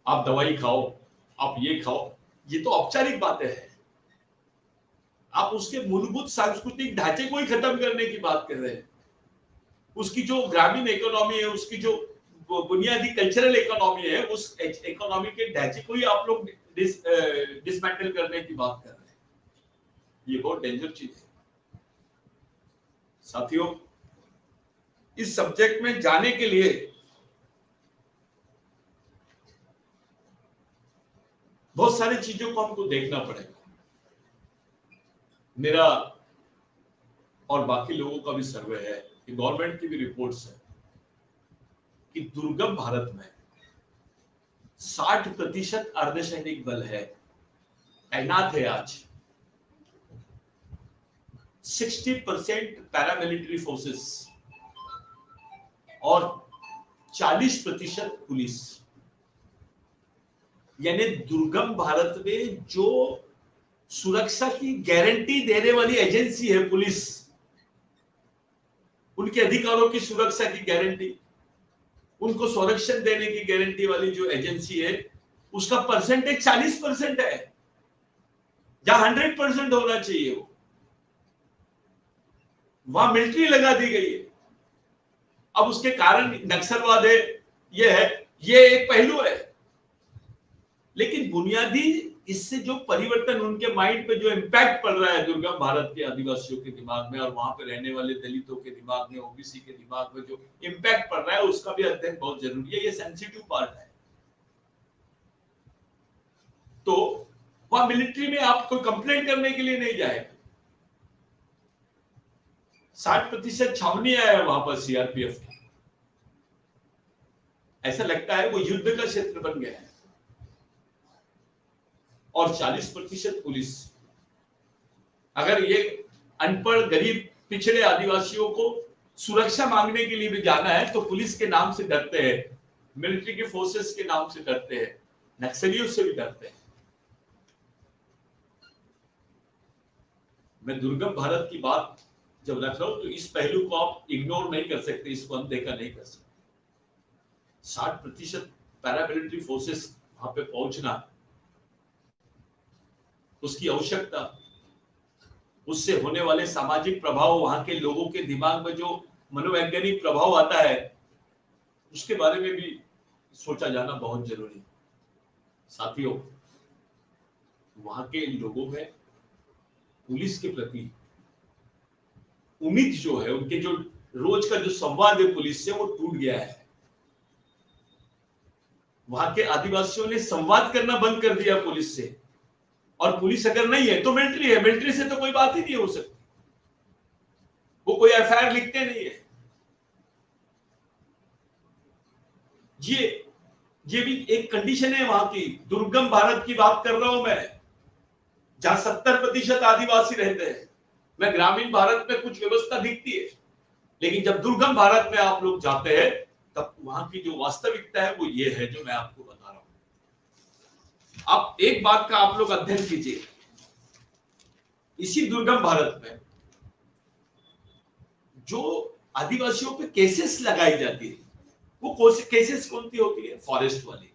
आप दवाई खाओ, आप ये खाओ, ये तो औपचारिक बातें हैं। आप उसके मूलभूत सांस्कृतिक ढांचे को ही खत्म करने की बात कर रहे हैं। उसकी जो ग्रामीण इकोनॉमी है, उसकी जो बुनियादी कल्चरल इकोनॉमी है, उस इकोनॉमी के ढांचे को ही आप लोग डिसमेंटल करने की बात कर रहे हैं। ये बहुत डेंजर चीज है साथियों। इस सब्जेक्ट में जाने के लिए बहुत सारी चीजों को हमको देखना पड़ेगा। मेरा और बाकी लोगों का भी सर्वे है, कि गवर्नमेंट की भी रिपोर्ट्स है कि दुर्गम भारत में 60% अर्धसैनिक बल है, तैनात है आज। 60% पैरामिलिट्री फोर्सेस और 40% पुलिस। यानी दुर्गम भारत में जो सुरक्षा की गारंटी देने वाली एजेंसी है पुलिस, उनके अधिकारों की सुरक्षा की गारंटी, उनको संरक्षण देने की गारंटी वाली जो एजेंसी है, उसका परसेंटेज 40% है, जहां 100% होना चाहिए। वो वहां मिलिट्री लगा दी गई है। अब उसके कारण नक्सलवाद है, ये है, ये एक पहलू है। लेकिन बुनियादी इससे जो परिवर्तन उनके माइंड पे जो इम्पैक्ट पड़ रहा है दुर्गम भारत के आदिवासियों के दिमाग में और वहां पे रहने वाले दलितों के दिमाग में, ओबीसी के दिमाग में जो इम्पैक्ट पड़ रहा है, उसका भी अध्ययन बहुत जरूरी है। ये सेंसिटिव पार्ट है। तो वहां मिलिट्री में आप कोई कंप्लेंट करने के लिए नहीं जाएगा। 60% छावनियां है वहां पर सीआरपीएफ की। ऐसा लगता है वो युद्ध का क्षेत्र बन गया है। और 40% पुलिस। अगर ये अनपढ़, गरीब, पिछड़े आदिवासियों को सुरक्षा मांगने के लिए भी जाना है तो पुलिस के नाम से डरते हैं मिलिट्री के फोर्सेस के नाम से डरते हैं, नक्सलियों से भी डरते हैं। मैं दुर्गम भारत की बात जब रख रहा हूं तो इस पहलू को आप इग्नोर नहीं कर सकते, इसको अनदेखा नहीं कर सकते। 60% पैरामिलिट्री फोर्सेस वहां पे पहुंचना, उसकी आवश्यकता, उससे होने वाले सामाजिक प्रभाव, वहां के लोगों के दिमाग में जो मनोवैज्ञानिक प्रभाव आता है, उसके बारे में भी सोचा जाना बहुत जरूरी है। साथियों, वहां के लोगों में पुलिस के प्रति उम्मीद जो है, उनके जो रोज का जो संवाद है पुलिस से, वो टूट गया है। वहां के आदिवासियों ने संवाद करना बंद कर दिया पुलिस से, और पुलिस अगर नहीं है तो मिलिट्री है, मिलिट्री से तो कोई बात ही नहीं हो सकती, वो कोई एफआईआर लिखते नहीं है। ये भी एक कंडीशन है वहां की। दुर्गम भारत की बात कर रहा हूं मैं, जहां 70% आदिवासी रहते हैं। मैं ग्रामीण भारत में कुछ व्यवस्था दिखती है, लेकिन जब दुर्गम भारत में आप लोग जाते हैं तब वहां की जो वास्तविकता है वो ये है जो मैं आपको बता रहा हूं। आप एक बात का आप लोग अध्ययन कीजिए, इसी दुर्गम भारत में जो आदिवासियों पे केसेस लगाई जाती है, वो केसेस कौन सी होती है? फॉरेस्ट वाली,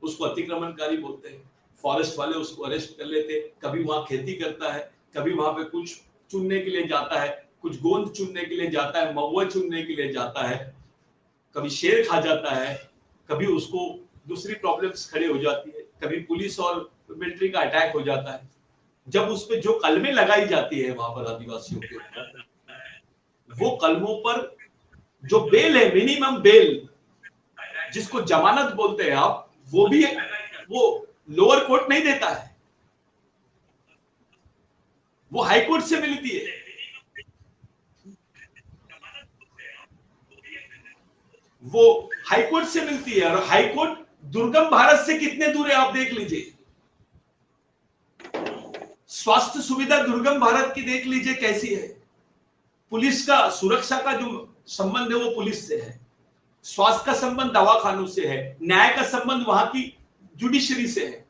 उसको अतिक्रमणकारी बोलते हैं। फॉरेस्ट वाले उसको अरेस्ट कर लेते, कभी वहां खेती करता है, कभी वहां पे कुछ चुनने के लिए जाता है, कुछ गोंद चुनने के लिए जाता है, महुआ चुनने के लिए जाता है, कभी शेर खा जाता है, कभी उसको दूसरी प्रॉब्लम्स खड़े हो जाती है, कभी पुलिस और मिलिट्री का अटैक हो जाता है। जब उस पे जो कलमें लगाई जाती है वहां पर आदिवासियों के ऊपर, वो कलमों पर जो बेल है, मिनिमम बेल जिसको जमानत बोलते हैं आप, वो भी वो लोअर कोर्ट नहीं देता है, वो हाई कोर्ट से मिलती है। वो हाई कोर्ट से मिलती है, और हाई कोर्ट दुर्गम भारत से कितने दूर है आप देख लीजिए। स्वास्थ्य सुविधा दुर्गम भारत की देख लीजिए कैसी है। पुलिस का, सुरक्षा का जो संबंध है वो पुलिस से है, स्वास्थ्य का संबंध दवाखानों से है, न्याय का संबंध वहां की जुडिशरी से है।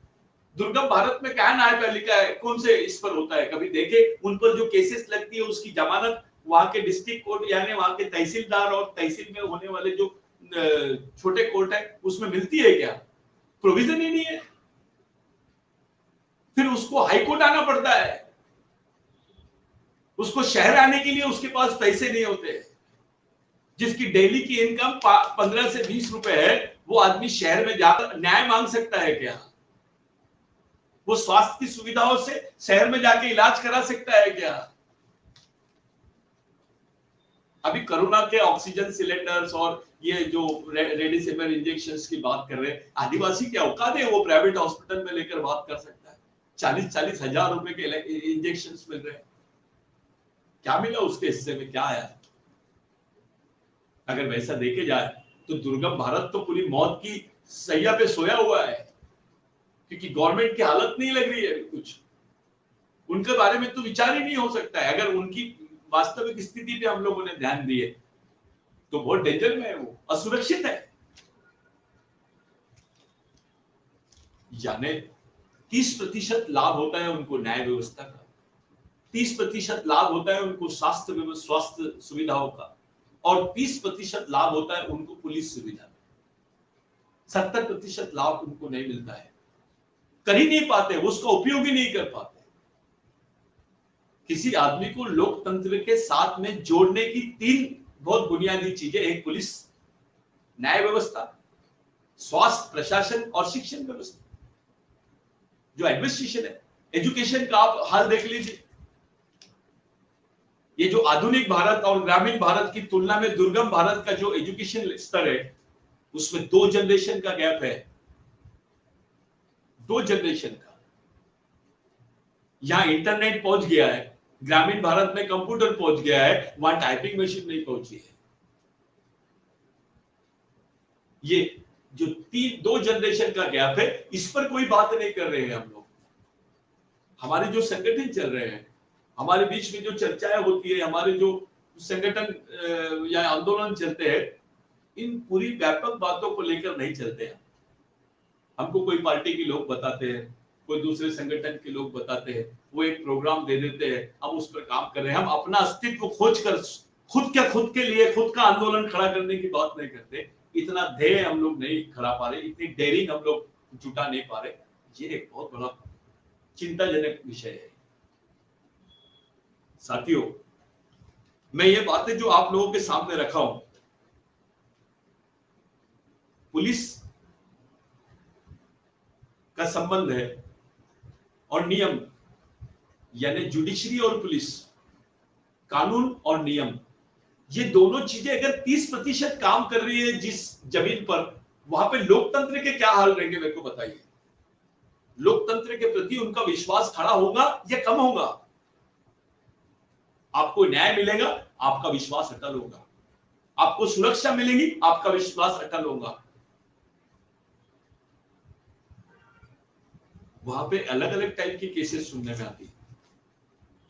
दुर्गम भारत में क्या न्यायपालिका है, कौन से इस पर होता है? कभी देखे उन पर जो केसेस लगती है उसकी जमानत वहां के डिस्ट्रिक्ट कोर्ट यानी वहां के तहसीलदार और तहसील में होने वाले जो छोटे कोर्ट है उसमें मिलती है क्या? प्रोविजन ही नहीं है। फिर उसको हाई कोर्ट आना पड़ता है, उसको शहर आने के लिए उसके पास पैसे नहीं होते। जिसकी डेली की इनकम 15 से 20 रुपए है, वो आदमी शहर में जाकर न्याय मांग सकता है क्या? वो स्वास्थ्य की सुविधाओं से शहर में जाके इलाज करा सकता है क्या? अभी कोरोना के ऑक्सीजन सिलेंडर्स और ये जो रेमडेसिविर इंजेक्शंस की बात कर रहे हैं, आदिवासी क्या औकात है वो प्राइवेट हॉस्पिटल में लेकर बात कर सकता है? 40-40 हजार रुपए के इंजेक्शंस मिल रहे हैं, क्या मिला उसके हिस्से में, क्या आया? अगर वैसा देखे जाए तो दुर्गम भारत तो पूरी मौत की सैया पे सोया हुआ है, क्योंकि गवर्नमेंट की हालत नहीं लग रही है कुछ, उनके बारे में तो विचार ही नहीं हो सकता है। अगर उनकी वास्तविक स्थिति पे हम लोगों ने ध्यान दिए तो बहुत डेंजर में है, वो असुरक्षित है। यानी 30% लाभ होता है उनको न्याय व्यवस्था का, 30% लाभ होता है उनको स्वास्थ्य सुविधाओं का, और 30% लाभ होता है उनको पुलिस सुविधा। 70% लाभ उनको नहीं मिलता है, कर ही नहीं पाते, उसका उपयोग ही नहीं कर पाते। किसी आदमी को लोकतंत्र के साथ में जोड़ने की 3 बहुत बुनियादी चीजें, एक पुलिस, न्याय व्यवस्था, स्वास्थ्य प्रशासन और शिक्षण व्यवस्था, जो एडमिनिस्ट्रेशन है। एजुकेशन का आप हाल देख लीजिए, ये जो आधुनिक भारत और ग्रामीण भारत की तुलना में दुर्गम भारत का जो एजुकेशन स्तर है, उसमें 2 जनरेशन का गैप है, 2 जनरेशन का। यहां इंटरनेट पहुंच गया है, ग्रामीण भारत में कंप्यूटर पहुंच गया है, वहां टाइपिंग मशीन नहीं पहुंची है। ये जो 2 जनरेशन का गैप है, इस पर कोई बात नहीं कर रहे हैं हम लोग। हमारे जो संगठन चल रहे हैं, हमारे बीच में जो चर्चाएं होती है, हमारे जो संगठन या आंदोलन चलते हैं, इन पूरी व्यापक बातों को लेकर नहीं चलते हैं। हमको कोई पार्टी के लोग बताते हैं, कोई दूसरे संगठन के लोग बताते हैं, वो एक प्रोग्राम दे देते हैं, हम उस पर काम कर रहे हैं। हम अपना अस्तित्व खोज कर खुद के लिए खुद का आंदोलन खड़ा करने की बात नहीं करते। इतना ध्येय हम लोग नहीं खड़ा पा रहे, इतनी डेयरिंग हम लोग जुटा नहीं पा रहे। ये एक बहुत बड़ा चिंताजनक विषय है। साथियों, मैं ये बातें जो आप लोगों के सामने रखा हूं, पुलिस का संबंध है और नियम, यानी जुडिशरी और पुलिस, कानून और नियम, ये दोनों चीजें अगर 30% काम कर रही है जिस जमीन पर, वहां पे लोकतंत्र के क्या हाल रहेंगे मेरे को बताइए। लोकतंत्र के प्रति उनका विश्वास खड़ा होगा या कम होगा? आपको न्याय मिलेगा, आपका विश्वास अटल होगा। आपको सुरक्षा मिलेगी, आपका विश्वास अटल होगा। वहां पे अलग अलग टाइप की केसेस सुनने में आती है।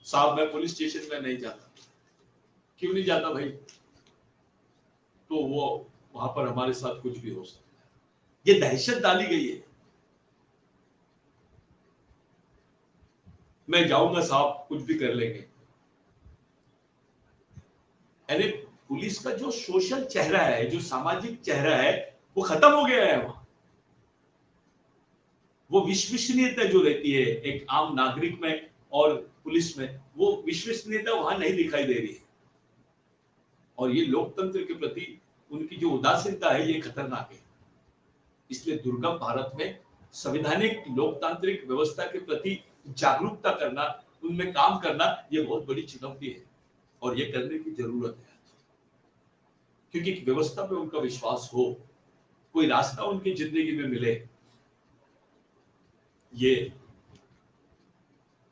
साहब मैं पुलिस स्टेशन में नहीं जाता। क्यों नहीं जाता भाई? तो वो वहां पर हमारे साथ कुछ भी हो सकता है। ये दहशत डाली गई है। मैं जाऊंगा साहब, कुछ भी कर लेंगे। अरे पुलिस का जो सोशल चेहरा है, जो सामाजिक चेहरा है, वो खत्म हो गया है। वहां वो विश्वसनीयता जो रहती है एक आम नागरिक में और पुलिस में, वो विश्वसनीयता वहां नहीं दिखाई दे रही है। और ये लोकतंत्र के प्रति उनकी जो उदासीनता है, ये खतरनाक है। इसलिए दुर्गम भारत में संवैधानिक लोकतांत्रिक व्यवस्था के प्रति जागरूकता करना, उनमें काम करना, ये बहुत बड़ी चुनौती है और ये करने की जरूरत है। क्योंकि व्यवस्था पे उनका विश्वास हो, कोई रास्ता उनकी जिंदगी में मिले, ये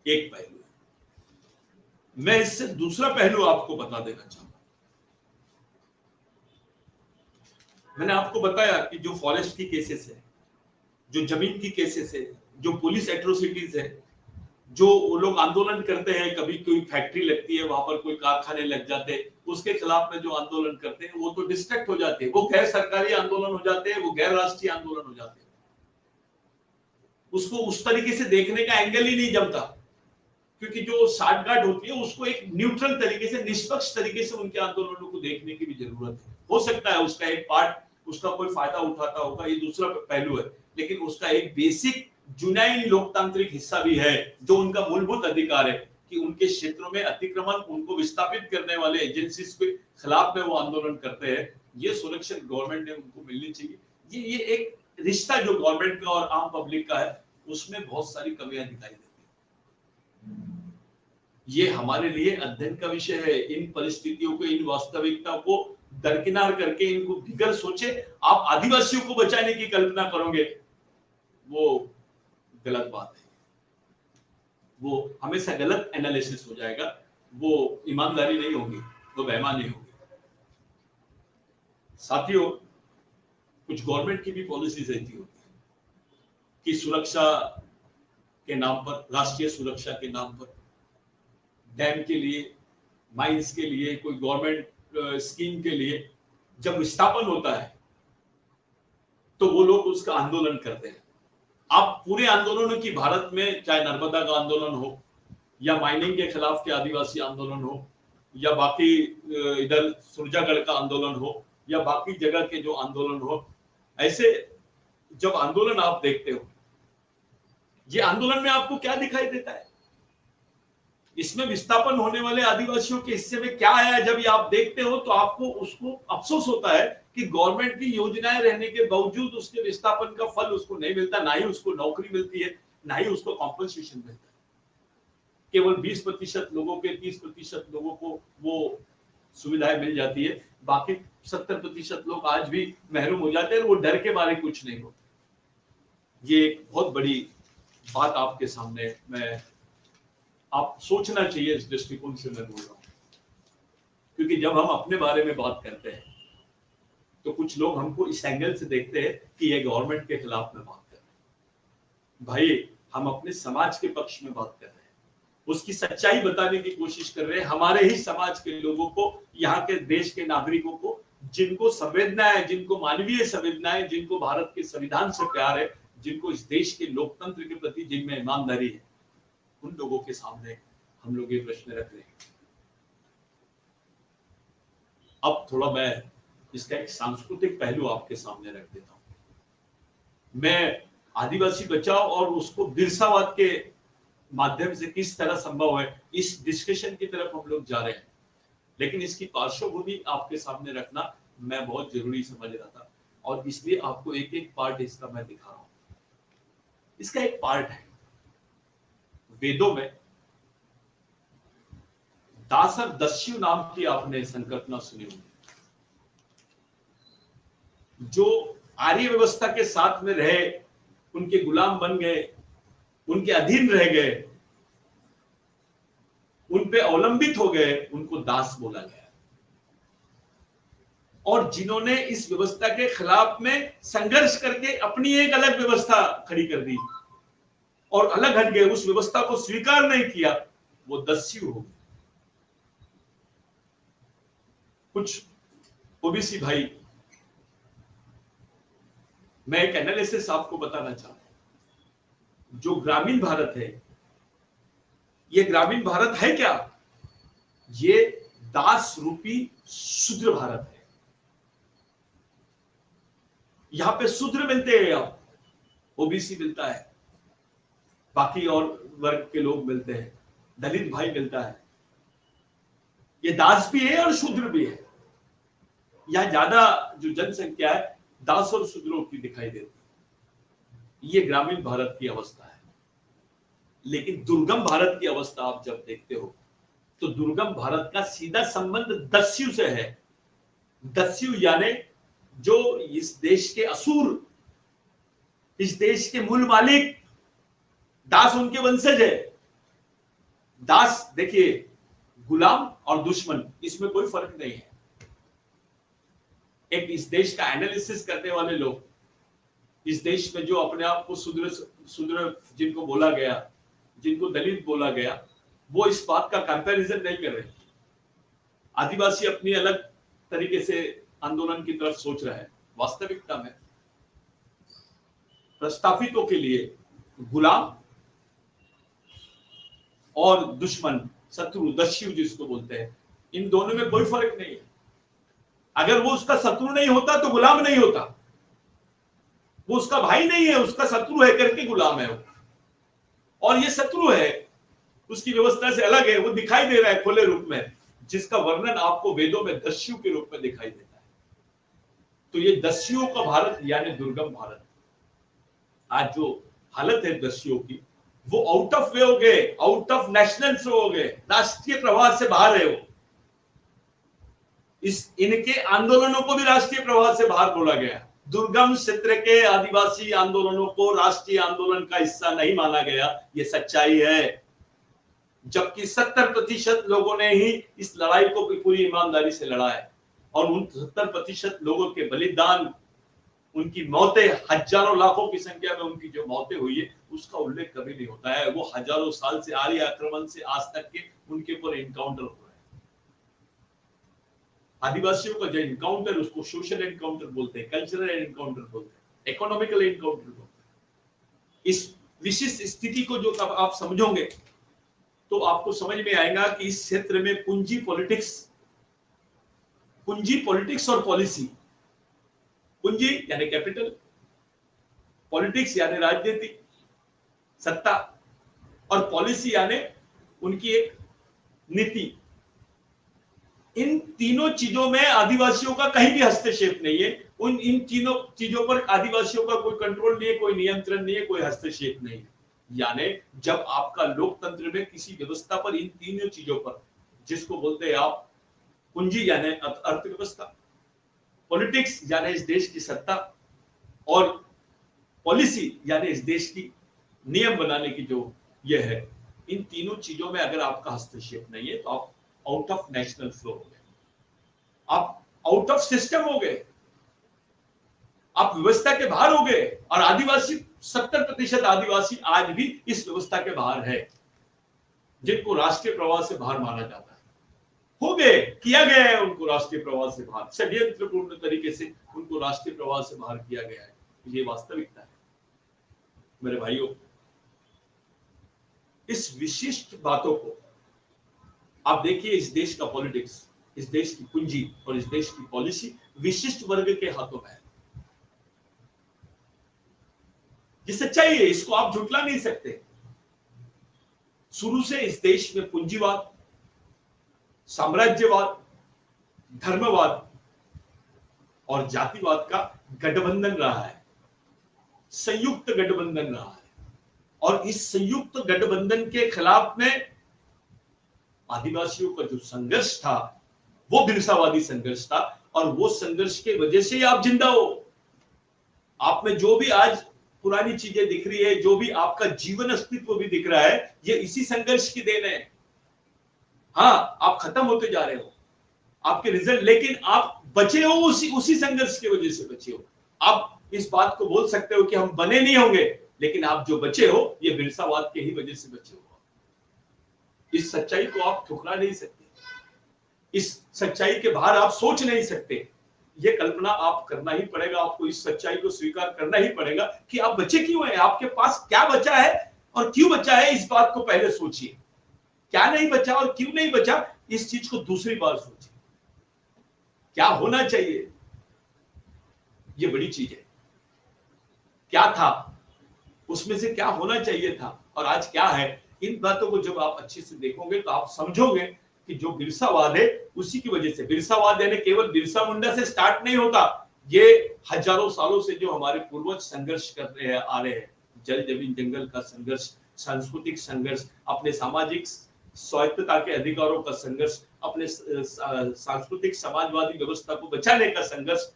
एक पहलू है। मैं इससे दूसरा पहलू आपको बता देना चाहूंगा। मैंने आपको बताया कि जो फॉरेस्ट की केसेस है, जो जमीन की केसेस है, जो पुलिस एट्रोसिटीज है, जो वो लोग आंदोलन करते हैं, कभी कोई फैक्ट्री लगती है, वहां पर कोई कारखाने लग जाते हैं, उसके खिलाफ में जो आंदोलन करते हैं, वो तो डिस्ट्रैक्ट हो जाते हैं, वो गैर सरकारी आंदोलन हो जाते हैं, वो गैर राष्ट्रीय आंदोलन हो जाते हैं। उसको उस तरीके से देखने का एंगल ही नहीं जमता, क्योंकि जो साठगांठ होती है उसको एक न्यूट्रल तरीके से, निष्पक्ष तरीके से उनके आंदोलनों को देखने की भी जरूरत है। हो सकता है उसका एक पार्ट, उसका कोई फायदा उठाता होगा, ये दूसरा पहलू है, लेकिन उसका एक बेसिक जुनाइन लोकतांत्रिक हिस्सा भी है, जो उनका मूलभूत अधिकार है कि उनके क्षेत्रों में अतिक्रमण, उनको विस्थापित करने वाले एजेंसीज के खिलाफ में वो आंदोलन करते हैं। ये सुरक्षा गवर्नमेंट ने उनको मिलनी चाहिए। ये एक रिश्ता जो गवर्नमेंट का और आम पब्लिक का है, उसमें बहुत सारी कमियां दिखाई देती है। ये हमारे लिए अध्ययन का विषय है। इन परिस्थितियों को, इन वास्तविकता को दरकिनार करके इनको बिगर सोचे आप आदिवासियों को बचाने की कल्पना करोगे, वो गलत बात है। वो हमेशा गलत एनालिसिस हो जाएगा, वो ईमानदारी नहीं होगी, वो बेईमानी होगी। साथियों, कुछ गवर्नमेंट की भी पॉलिसीज ऐसी होती है कि सुरक्षा के नाम पर, राष्ट्रीय सुरक्षा के नाम पर, डैम के लिए, माइंस के लिए, कोई गवर्नमेंट स्कीम के लिए जब विस्थापन होता है तो वो लोग उसका आंदोलन करते हैं। आप पूरे आंदोलनों की भारत में, चाहे नर्मदा का आंदोलन हो या माइनिंग के खिलाफ के आदिवासी आंदोलन हो या बाकी इधर सुरजागढ़ का आंदोलन हो या बाकी जगह के जो आंदोलन हो, ऐसे जब आंदोलन आप देखते हो, ये आंदोलन में आपको क्या दिखाई देता है? इसमें विस्थापन होने वाले आदिवासियों के हिस्से में क्या है? जब ये आप देखते हो तो आपको उसको अफसोस होता है कि गवर्नमेंट की योजनाएं रहने के बावजूद उसके विस्थापन का फल उसको नहीं मिलता, ना ही उसको नौकरी मिलती है, ना ही उसको कॉम्पनसेशन मिलता है। केवल 20% लोगों के, 30% लोगों को वो सुविधाएं मिल जाती है, बाकी 70% लोग आज भी महरूम हो जाते हैं, वो डर के बारे कुछ नहीं होता। ये एक बहुत बड़ी बात आपके सामने मैं, आप सोचना चाहिए इस दृष्टिकोण से मैं बोल रहा हूं। क्योंकि जब हम अपने बारे में बात करते हैं तो कुछ लोग हमको इस एंगल से देखते हैं कि ये गवर्नमेंट के खिलाफ में बात कर रहे हैं। भाई, हम अपने समाज के पक्ष में बात कर रहे हैं, उसकी सच्चाई बताने की कोशिश कर रहे हैं, हमारे ही समाज के लोगों को, यहाँ के देश के नागरिकों को जिनको संवेदना है, जिनको मानवीय संवेदना है, जिनको भारत के संविधान से प्यार है, जिनको इस देश के लोकतंत्र के प्रति जिनमें ईमानदारी है, उन लोगों के सामने हम लोग ये प्रश्न रख रहे हैं। अब थोड़ा मैं इसका एक सांस्कृतिक पहलू आपके सामने रख देता हूं। मैं आदिवासी बचाओ और उसको बिरसावाद के माध्यम से किस तरह संभव है, इस डिस्कशन की तरफ हम लोग जा रहे हैं, लेकिन इसकी पार्श्वभूमि आपके सामने रखना मैं बहुत जरूरी समझ रहा था, और इसलिए आपको एक एक पार्ट इसका मैं दिखा रहा हूं। इसका एक पार्ट है, वेदों में दास और दस्यु नाम की आपने संकल्पना सुनी होगी, जो आर्य व्यवस्था के साथ में रहे, उनके गुलाम बन गए, उनके अधीन रह गए, उन पे अवलंबित हो गए, उनको दास बोला गया। और जिन्होंने इस व्यवस्था के खिलाफ में संघर्ष करके अपनी एक अलग व्यवस्था खड़ी कर दी और अलग हट गए, उस व्यवस्था को स्वीकार नहीं किया, वो दस्यु हो गए। कुछ ओबीसी भाई, मैं एक एनालिसिस आपको बताना चाहता हूं। जो ग्रामीण भारत है, ये ग्रामीण भारत है क्या? ये दास रूपी शूद्र भारत है। यहां पे शूद्र मिलते हैं, आप ओबीसी मिलता है, बाकी और वर्ग के लोग मिलते हैं, दलित भाई मिलता है। ये दास भी है और शूद्र भी है। यहां ज्यादा जो जनसंख्या है दास और शूद्रों की दिखाई देती है। ये ग्रामीण भारत की अवस्था है। लेकिन दुर्गम भारत की अवस्था आप जब देखते हो, तो दुर्गम भारत का सीधा संबंध दस्यु से है। दस्यु यानी जो इस देश के असुर, इस देश के मूल मालिक, दास उनके वंशज है। दास देखिए, गुलाम और दुश्मन, इसमें कोई फर्क नहीं है। एक इस देश का एनालिसिस करने वाले लोग, इस देश में जो अपने आप को शूद्र जिनको बोला गया, जिनको दलित बोला गया, वो इस बात का कंपैरिजन नहीं कर रहे। आदिवासी अपनी अलग तरीके से आंदोलन की तरफ सोच रहा है। वास्तविकता में प्रस्तावितों के लिए गुलाम और दुश्मन, शत्रु, दस्यु जिसको बोलते हैं, इन दोनों में कोई फर्क नहीं है। अगर वो उसका शत्रु नहीं होता तो गुलाम नहीं होता। वो उसका भाई नहीं है, उसका शत्रु है करके गुलाम है वो। और ये शत्रु है, उसकी व्यवस्था से अलग है, वो दिखाई दे रहा है खुले रूप में, जिसका वर्णन आपको वेदों में दस्यु के रूप में दिखाई देता है। तो ये दस्युओं का भारत यानी दुर्गम भारत। आज जो हालत है दस्युओं की, वो आउट ऑफ वे हो गए, आउट ऑफ नेशनल फ्लो हो गए, राष्ट्रीय प्रवाह से बाहर है वो। इनके आंदोलनों को भी राष्ट्रीय प्रवाह से बाहर बोला गया। दुर्गम क्षेत्र के आदिवासी आंदोलनों को राष्ट्रीय आंदोलन का हिस्सा नहीं माना गया, ये सच्चाई है। जबकि 70% लोगों ने ही इस लड़ाई को पूरी ईमानदारी से लड़ा है, और उन 70% लोगों के बलिदान, उनकी मौतें, हजारों लाखों की संख्या में उनकी जो मौतें हुई है, उसका उल्लेख कभी नहीं होता है। वो हजारों साल से आर्य आक्रमण से आज तक के उनके ऊपर इनकाउंटर हो रहा है। आदिवासियों का जो इनकाउंटर, उसको सोशल एनकाउंटर बोलते हैं, कल्चरल एनकाउंटर बोलते हैं, इकोनॉमिकल एनकाउंटर बोलते हैं। इस विशिष्ट स्थिति को जो कब आप समझोगे तो आपको समझ में आएगा कि इस क्षेत्र में पूंजी पॉलिटिक्स और पॉलिसी, पूंजी यानी कैपिटल, पॉलिटिक्स यानी राजनीति, सत्ता, और पॉलिसी यानी उनकी एक नीति, इन तीनों चीजों में आदिवासियों का कहीं भी हस्तक्षेप नहीं है। इन तीनों चीजों पर आदिवासियों का कोई कंट्रोल नहीं है, कोई नियंत्रण नहीं है, कोई हस्तक्षेप नहीं है। यानी जब आपका लोकतंत्र में किसी व्यवस्था पर इन तीनों चीजों पर, जिसको बोलते हैं आप पूंजी यानी अर्थव्यवस्था, पॉलिटिक्स यानी इस देश की सत्ता, और पॉलिसी यानी इस देश की नियम बनाने की जो ये है, इन तीनों चीजों में अगर आपका हस्तक्षेप नहीं है तो आप आउट ऑफ नेशनल फ्लो हो गए, आप आउट ऑफ सिस्टम हो गए, आप व्यवस्था के बाहर हो गए। और आदिवासी 70% आदिवासी आज भी इस व्यवस्था के बाहर है, जिनको राष्ट्रीय प्रवाह से बाहर माना जाता है। हो गए, किया गया है उनको राष्ट्रीय प्रवाह से बाहर, षड्यंत्रपूर्ण तरीके से उनको राष्ट्रीय प्रवाह से बाहर किया गया है। ये वास्तविकता है मेरे भाइयों। इस विशिष्ट बातों को आप देखिए, इस देश का पॉलिटिक्स, इस देश की पूंजी और इस देश की पॉलिसी विशिष्ट वर्ग के हाथों में है। ये सच्चाई है, इसको आप झुटला नहीं सकते। शुरू से इस देश में पूंजीवाद, साम्राज्यवाद, धर्मवाद और जातिवाद का गठबंधन रहा है, संयुक्त गठबंधन रहा है। और इस संयुक्त गठबंधन के खिलाफ में आदिवासियों का जो संघर्ष था वो बिरसावादी संघर्ष था, और वो संघर्ष की वजह से ही आप जिंदा हो। आप में जो भी आज पुरानी चीजें दिख रही है, जो भी आपका जीवन अस्तित्व भी दिख रहा है, ये इसी संघर्ष की देन है। हाँ, आप खत्म होते जा रहे हो, आपके रिजल्ट, लेकिन आप बचे हो उसी संघर्ष की वजह से बचे हो। आप इस बात को बोल सकते हो कि हम बने नहीं होंगे, लेकिन आप जो बचे हो ये बिरसावाद के ही वजह से बचे हो। इस सच्चाई को आप ठुकरा नहीं सकते, इस सच्चाई के बाहर आप सोच नहीं सकते। ये कल्पना आप करना ही पड़ेगा, आपको इस सच्चाई को स्वीकार करना ही पड़ेगा कि आप बचे क्यों हैं, आपके पास क्या बचा है और क्यों बचा है। इस बात को पहले सोचिए, क्या नहीं बचा और क्यों नहीं बचा, इस चीज को दूसरी बार सोचिए। क्या होना चाहिए, ये बड़ी चीज है। क्या था, उसमें से क्या होना चाहिए था और आज क्या है, इन बातों को जब आप अच्छे से देखोगे तो आप समझोगे कि जो बिरसावाद है उसी की वजह से। बिरसावाद यानी केवल बिरसा मुंडा से स्टार्ट नहीं होता, ये हजारों सालों से जो हमारे पूर्वज संघर्ष कर रहे हैं, आ रहे हैं, जल जमीन जंगल का संघर्ष, सांस्कृतिक संघर्ष, अपने सामाजिक स्वायत्तता के अधिकारों का संघर्ष, अपने सांस्कृतिक समाजवादी व्यवस्था को बचाने का संघर्ष।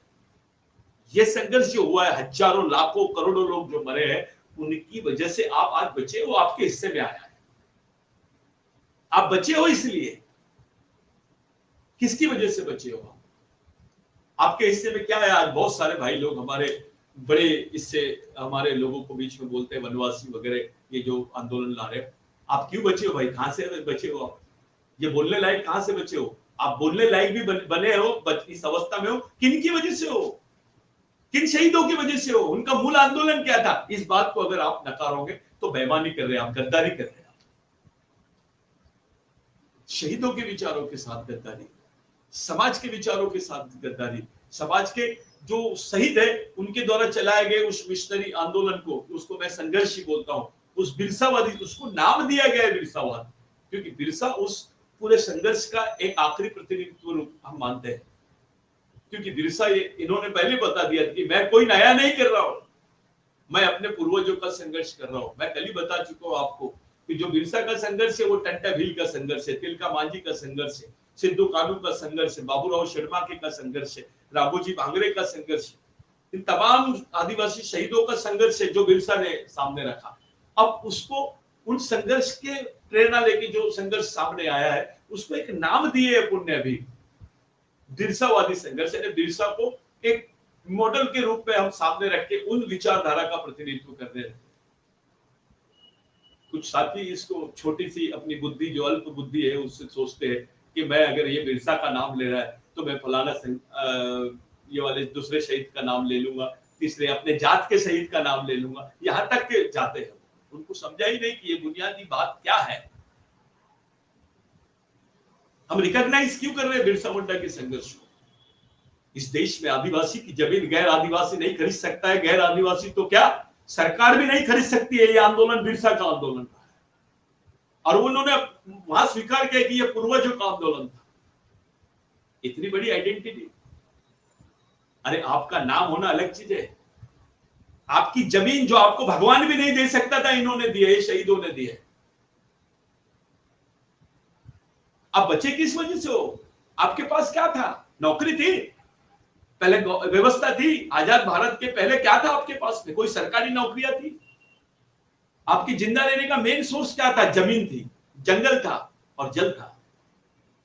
ये संघर्ष जो हुआ है, हजारों लाखों करोड़ों लोग जो मरे हैं, उनकी वजह से आप आज बचे हो, आपके हिस्से में आया है। आप बचे हो इसलिए, किसकी वजह से बचे हो आपके हिस्से में क्या है। आज बहुत सारे भाई लोग हमारे बड़े इससे हमारे लोगों को बीच में बोलते हैं, वनवासी वगैरह, ये जो आंदोलन ला रहे हो, आप क्यों बचे हो भाई, कहां से बचे हो आप, ये बोलने लायक कहां से बचे हो आप, बोलने लायक भी बने हो, इस अवस्था में हो, किन की वजह से हो, किन शहीदों की वजह से हो, उनका मूल आंदोलन क्या था। इस बात को अगर आप नकारोगे तो बेईमानी कर रहे हैं, आप गद्दारी कर रहे हैं। शहीदों के विचारों के साथ गद्दारी, समाज के विचारों के साथ गद्दारी, समाज के जो शहीद है उनके द्वारा चलाए गए उस मिशनरी आंदोलन को, उसको मैं संघर्ष ही बोलता हूं, उस बिरसावादी, उसको नाम दिया गया है बिरसावाद, क्योंकि बिरसा उस पूरे संघर्ष का एक आखिरी प्रतिनिधित्व रूप हम मानते हैं। क्योंकि बिरसा, ये इन्होंने पहले बता दिया कि मैं कोई नया नहीं कर रहा हूं, मैं अपने पूर्वजों का संघर्ष कर रहा हूं। मैं कल ही बता चुका हूं आपको कि जो बिरसा का संघर्ष है वो टंटा भील का संघर्ष है, तिलका मांझी का संघर्ष है, सिद्धू कानू का संघर्ष है, बाबूराव शर्मा का संघर्ष है, राघोजी भांगरे का संघर्ष है, इन तमाम आदिवासी शहीदों का संघर्ष है जो बिरसा ने सामने रखा। अब उसको, उन संघर्ष के प्रेरणा लेके जो संघर्ष सामने आया है, उसको एक नाम दिए है पुण्य भी, बिरसावादी संघर्ष। यानी बिरसा को एक मॉडल के रूप में हम सामने रख के उन विचारधारा का प्रतिनिधित्व कर रहे हैं। कुछ साथी इसको छोटी सी अपनी बुद्धि, जो अल्प बुद्धि है, उससे सोचते हैं कि मैं अगर ये बिरसा का नाम ले रहा है तो मैं फलाना ये वाले दूसरे शहीद का नाम ले लूंगा, तीसरे अपने जात के शहीद का नाम ले लूंगा, यहां तक के जाते हैं। उनको समझा ही नहीं कि ये बुनियादी बात क्या है। हम रिकॉग्नाइज क्यों कर रहे हैं बिरसा मुंडा के संघर्ष को। इस देश में आदिवासी की जमीन गैर आदिवासी नहीं खरीद सकता है, गैर आदिवासी तो क्या सरकार भी नहीं खरीद सकती है। ये आंदोलन बिरसा का आंदोलन था, और उन्होंने वहां स्वीकार किया कि ये पूर्वजों का आंदोलन था। इतनी बड़ी आइडेंटिटी, अरे आपका नाम होना अलग चीज है, आपकी जमीन जो आपको भगवान भी नहीं दे सकता था, इन्होंने दी है, शहीदों ने दी है। आप बचे किस वजह से हो, आपके पास क्या था, नौकरी थी, पहले व्यवस्था थी, आजाद भारत के पहले क्या था आपके पास में, कोई सरकारी नौकरियां थी, आपकी जिंदा रहने का मेन सोर्स क्या था, जमीन थी, जंगल था और जल था।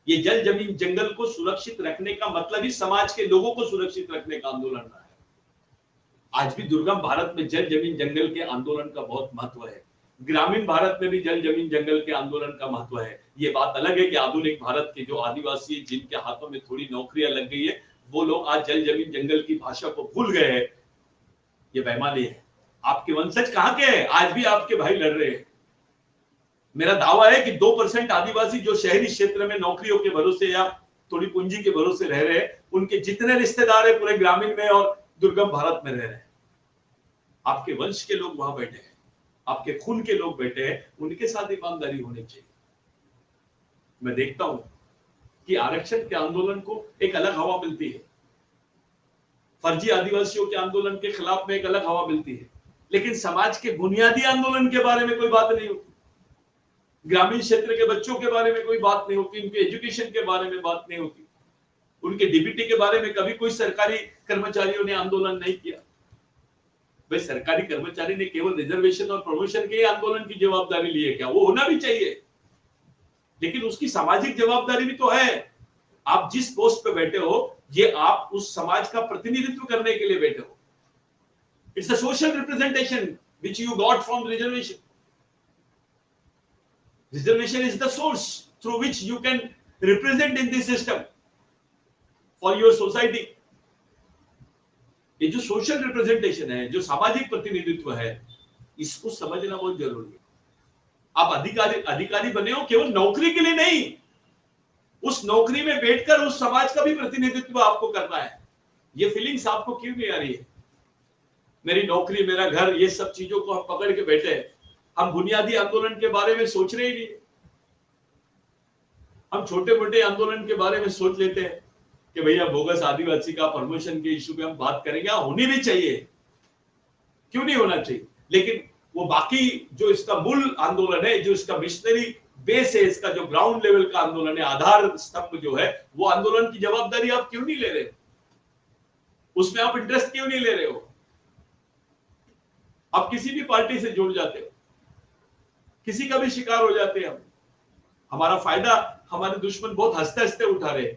ये जल जमीन जंगल को सुरक्षित रखने का मतलब ही समाज के लोगों को सुरक्षित रखने का आंदोलन रहा है। आज भी दुर्गम भारत में जल जमीन जंगल के आंदोलन का बहुत महत्व है। ग्रामीण भारत में भी जल जमीन जंगल के आंदोलन का महत्व है। ये बात अलग है कि आधुनिक भारत के जो आदिवासी जिनके हाथों में थोड़ी नौकरियां लग गई है, वो लोग आज जल जमीन जंगल की भाषा को भूल गए हैं। ये बेईमानी है। आपके वंशज कहां के हैं? आज भी आपके भाई लड़ रहे हैं। मेरा दावा है कि 2% आदिवासी जो शहरी क्षेत्र में नौकरियों के भरोसे या थोड़ी पूंजी के भरोसे रह रहे हैं, उनके जितने रिश्तेदार है पूरे ग्रामीण में और दुर्गम भारत में रह रहे हैं। आपके वंश के लोग वहां बैठे हैं, आपके खून के लोग बैठे हैं, उनके साथ ईमानदारी होनी चाहिए। मैं देखता हूं कि आरक्षण के आंदोलन को एक अलग हवा मिलती है, फर्जी आदिवासियों के आंदोलन के खिलाफ में एक अलग हवा मिलती है, लेकिन समाज के बुनियादी आंदोलन के बारे में कोई बात नहीं होती। ग्रामीण क्षेत्र के बच्चों के बारे में कोई बात नहीं होती, उनके एजुकेशन के बारे में बात नहीं होती, उनके डीबीटी के बारे में कभी कोई सरकारी कर्मचारियों ने आंदोलन नहीं किया। भाई सरकारी कर्मचारी ने केवल रिजर्वेशन और प्रमोशन के आंदोलन की जवाबदारी ली है क्या? वो होना भी चाहिए, लेकिन उसकी सामाजिक जवाबदारी भी तो है। आप जिस पोस्ट पे बैठे हो, ये आप उस समाज का प्रतिनिधित्व करने के लिए बैठे हो। It's a social representation which you got from reservation. Reservation is the source through which you can represent in this system for your society. ये जो सोशल रिप्रेजेंटेशन है, जो सामाजिक प्रतिनिधित्व है, इसको समझना बहुत जरूरी है। आप अधिकारी बने हो केवल नौकरी के लिए नहीं, उस नौकरी में बैठकर उस समाज का भी प्रतिनिधित्व आपको करना है। ये फीलिंग्स आपको क्यों नहीं आ रही है? मेरी नौकरी, मेरा घर, ये सब चीजों को हम पकड़ के बैठे हैं। हम बुनियादी आंदोलन के बारे में सोच रहे ही नहीं। हम छोटे मोटे आंदोलन के बारे में सोच लेते हैं कि भैया बोगस आदिवासी का प्रमोशन के इश्यू पे हम बात करेंगे। होनी भी चाहिए, क्यों नहीं होना चाहिए, लेकिन वो बाकी जो इसका मूल आंदोलन है, जो इसका मिशनरी बेस है, इसका जो ग्राउंड लेवल का आंदोलन है, आधार स्तंभ जो है, वो आंदोलन की जवाबदारी आप क्यों नहीं ले रहे? उसमें आप इंटरेस्ट क्यों नहीं ले रहे हो? आप किसी भी पार्टी से जुड़ जाते हो, किसी का भी शिकार हो जाते हैं। हमारा फायदा हमारे दुश्मन बहुत हंसते हंसते उठा रहे।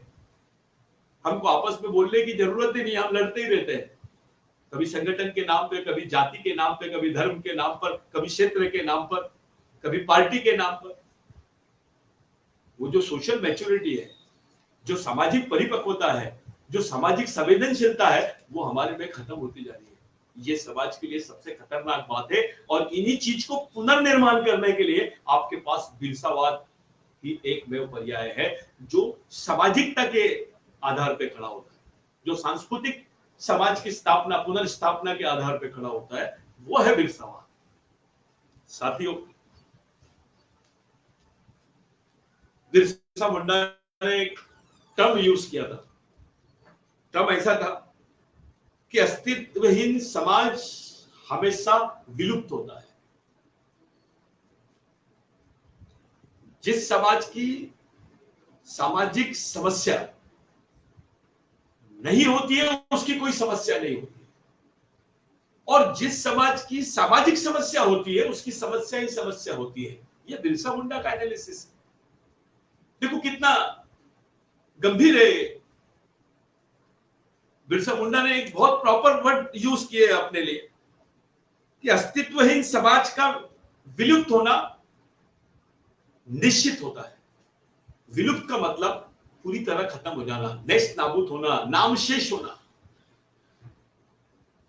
हमको आपस में बोलने की जरूरत ही नहीं, हम लड़ते ही रहते हैं। कभी संगठन के नाम पे, कभी जाति के नाम पे, कभी धर्म के नाम पर, कभी क्षेत्र के नाम पर, कभी पार्टी के नाम पर। वो जो सोशल मैच्योरिटी है, जो सामाजिक परिपक्वता है, जो सामाजिक संवेदनशीलता है, वो हमारे में खत्म होती जा रही है। ये समाज के लिए सबसे खतरनाक बात है। और इन्हीं चीज को पुनर्निर्माण करने के लिए आपके पास बिरसावाद ही एकमेव पर्याय है, जो सामाजिकता के आधार पे खड़ा होता है, जो सांस्कृतिक समाज की स्थापना, पुनर्स्थापना के आधार पे खड़ा होता है, वो है बिरसावाद। साथियों, बिरसा मुंडा ने एक टर्म यूज किया था। टर्म ऐसा था कि अस्तित्वहीन समाज हमेशा विलुप्त होता है। जिस समाज की सामाजिक समस्या नहीं होती है, उसकी कोई समस्या नहीं होती, और जिस समाज की सामाजिक समस्या होती है, उसकी समस्या ही समस्या होती है। यह बिरसा मुंडा का एनालिसिस है। देखो कितना गंभीर है। बिरसा मुंडा ने एक बहुत प्रॉपर वर्ड यूज किए अपने लिए कि अस्तित्वहीन समाज का विलुप्त होना निश्चित होता है। विलुप्त का मतलब पूरी तरह खत्म हो जाना, नेस्त नाबूद होना, नामशेष होना।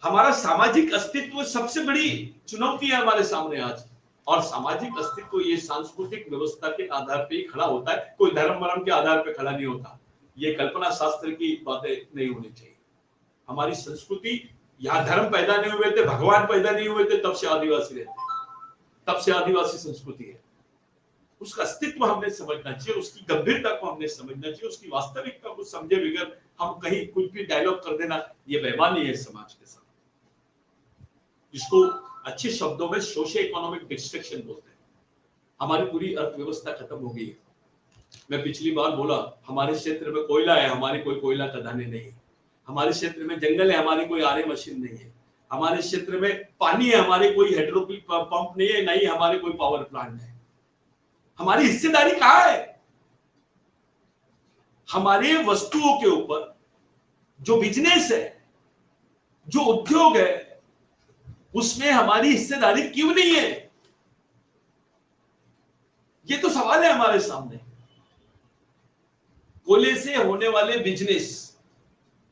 हमारा सामाजिक अस्तित्व सबसे बड़ी चुनौती है हमारे सामने आज। और सामाजिक अस्तित्व ये सांस्कृतिक व्यवस्था के आधार पे ही खड़ा होता है, कोई धर्म वर्म के आधार पे खड़ा नहीं होता। ये कल्पना शास्त्र की बातें नहीं होनी चाहिए। हमारी संस्कृति, यहाँ धर्म पैदा नहीं हुए थे, भगवान पैदा नहीं हुए थे, तब से आदिवासी रहते, तब से आदिवासी संस्कृति है। उसका अस्तित्व हमने समझना चाहिए, उसकी गंभीरता को हमने समझना चाहिए, उसकी वास्तविकता को समझे बगैर हम कहीं कुछ भी डायलॉग कर देना, ये बेईमानी है समाज के साथ। इसको अच्छे शब्दों में सोशो इकोनॉमिक डिस्ट्रक्शन बोलते हैं। हमारी पूरी अर्थव्यवस्था खत्म हो गई है। मैं पिछली बार बोला, हमारे क्षेत्र में कोयला है, हमारी कोई कोयला खदानें नहीं है। हमारे क्षेत्र में जंगल है, हमारी कोई आरे मशीन नहीं है। हमारे क्षेत्र में पानी है, हमारी कोई हाइड्रोलिक पंप नहीं है, नहीं हमारे कोई पावर प्लांट है। हमारी हिस्सेदारी कहां है? हमारे वस्तुओं के ऊपर जो बिजनेस है, जो उद्योग है, उसमें हमारी हिस्सेदारी क्यों नहीं है? ये तो सवाल है हमारे सामने। कोयले से होने वाले बिजनेस,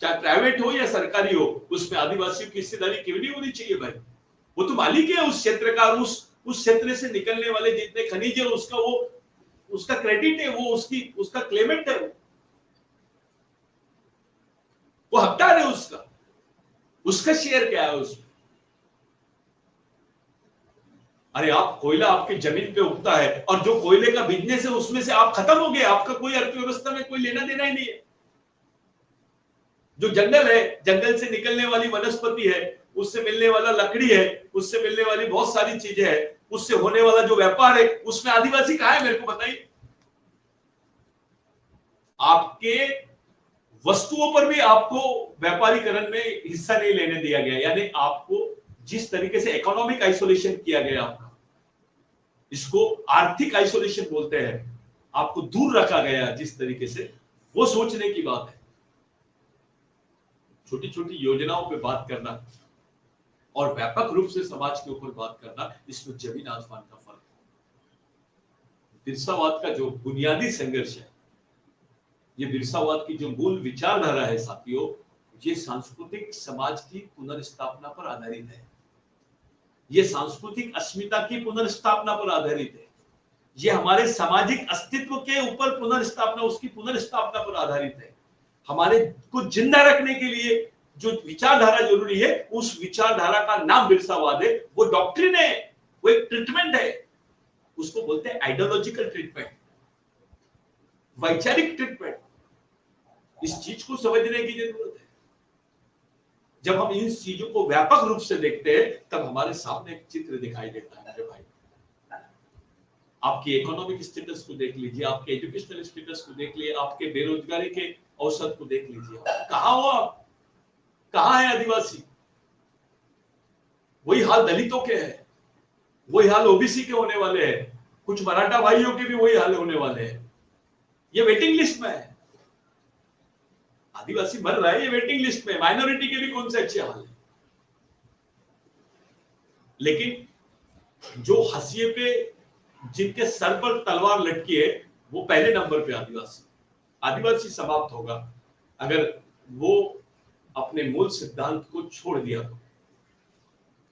चाहे प्राइवेट हो या सरकारी हो, उसमें आदिवासियों की हिस्सेदारी क्यों नहीं होनी चाहिए भाई? वो तो मालिक है उस क्षेत्र का, उस क्षेत्र से निकलने वाले जितने खनिज है उसका वो उसका क्रेडिट है, वो उसका क्लेमेंट है, वो हकदार है उसका शेयर क्या है उसमें? अरे आप कोयला आपकी जमीन पे उगता है और जो कोयले का बिजनेस है उसमें से आप खत्म हो गए, आपका कोई अर्थव्यवस्था में कोई लेना देना ही नहीं है। जो जंगल है, जंगल से निकलने वाली वनस्पति है, उससे मिलने वाला लकड़ी है, उससे मिलने वाली बहुत सारी चीजें हैं, उससे होने वाला जो व्यापार है, उसमें आदिवासी कहाँ है मेरे को बताइए। आपके वस्तुओं पर भी आपको व्यापारीकरण में हिस्सा नहीं लेने दिया गया, यानी आपको जिस तरीके से इकोनॉमिक आइसोलेशन किया गया आपका, इसको आर्थिक आइसोलेशन बोलते हैं, आपको दूर रखा गया जिस तरीके से, वो सोचने की बात है। छोटी छोटी योजनाओं पे बात करना और व्यापक रूप से समाज के ऊपर बात करना, इसमें जमीन आसमान का फर्क है। बिरसावाद का जो बुनियादी संघर्ष है, ये बिरसावाद की जो मूल विचारधारा है साथियों, ये सांस्कृतिक समाज की पुनर्स्थापना पर आधारित है, ये सांस्कृतिक अस्मिता की पुनर्स्थापना पर आधारित है, ये हमारे सामाजिक अस्तित्व के ऊपर पुनर्स्थापना, उसकी पुनर्स्थापना पर आधारित है। हमारे को जिंदा रखने के लिए जो विचारधारा जरूरी है, उस विचारधारा का नाम बिरसावाद है। वो डॉक्ट्रिन है, वो एक ट्रीटमेंट है, उसको बोलते हैं आइडियोलॉजिकल ट्रीटमेंट, वैचारिक ट्रीटमेंट। इस चीज को समझने की जरूरत है। जब हम इन चीजों को व्यापक रूप से देखते हैं, तब हमारे सामने एक चित्र दिखाई देता है। मेरे भाई, आपकी इकोनॉमिक स्टेटस को देख लीजिए, आपके एजुकेशनल स्टेटस को देख लीजिए, आपके बेरोजगारी के औसत को देख लीजिए। कहां हो आप? कहां है आदिवासी? वही हाल दलितों के है, वही हाल ओबीसी के होने वाले हैं, कुछ मराठा भाइयों के भी वही हाल होने वाले हैं। ये वेटिंग लिस्ट में है, आदिवासी मर रहा है, ये वेटिंग लिस्ट में। माइनॉरिटी के भी कौन से अच्छे हाल है। लेकिन जो हंसिए पे, जिनके सर पर तलवार लटकी है, वो पहले नंबर पे आदिवासी। आदिवासी समाप्त होगा अगर वो अपने मूल सिद्धांत को छोड़ दिया तो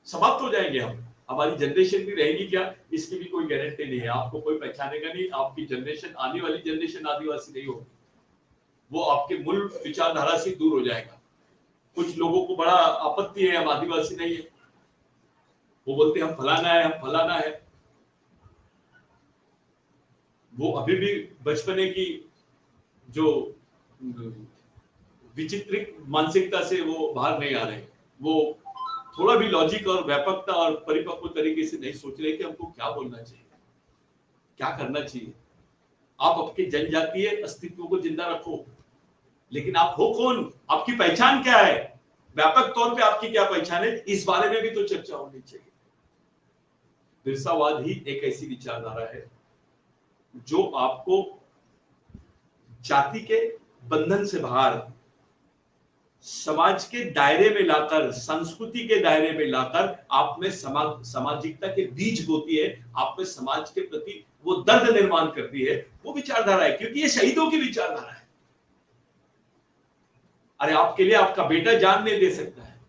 समाप्त हो जाएंगे हम। हमारी जनरेशन भी रहेगी क्या, इसकी भी कोई गारंटी नहीं है। आपको कोई पहचानेगा नहीं, आपकी जनरेशन, आने वाली जनरेशन आदिवासी नहीं होगी, वो आपके मूल विचारधारा से दूर हो जाएगा। कुछ लोगों को बड़ा आपत्ति है हम आदिवासी नहीं है, वो बोलते हैं हम फलाना है, हम फलाना है। वो अभी भी बचपने की जो विचित्रिक मानसिकता से वो बाहर नहीं आ रहे। वो थोड़ा भी लॉजिक और व्यापकता और परिपक्व तरीके से नहीं सोच रहे कि हमको क्या बोलना चाहिए, क्या करना चाहिए। आप आपके जनजातीय अस्तित्व को जिंदा रखो, लेकिन आप हो कौन, आपकी पहचान क्या है, व्यापक तौर पे आपकी क्या पहचान है, इस बारे में भी तो चर्चा होनी चाहिए। बिरसावाद ही एक ऐसी विचारधारा है जो आपको जाति के बंधन से बाहर समाज के दायरे में लाकर, संस्कृति के दायरे में लाकर आप में सामाजिकता के बीज बोती है, आप में समाज के प्रति वो दर्द निर्माण करती है। वो विचारधारा है, क्योंकि ये शहीदों की विचारधारा है। अरे आपके लिए आपका बेटा जान नहीं दे सकता है,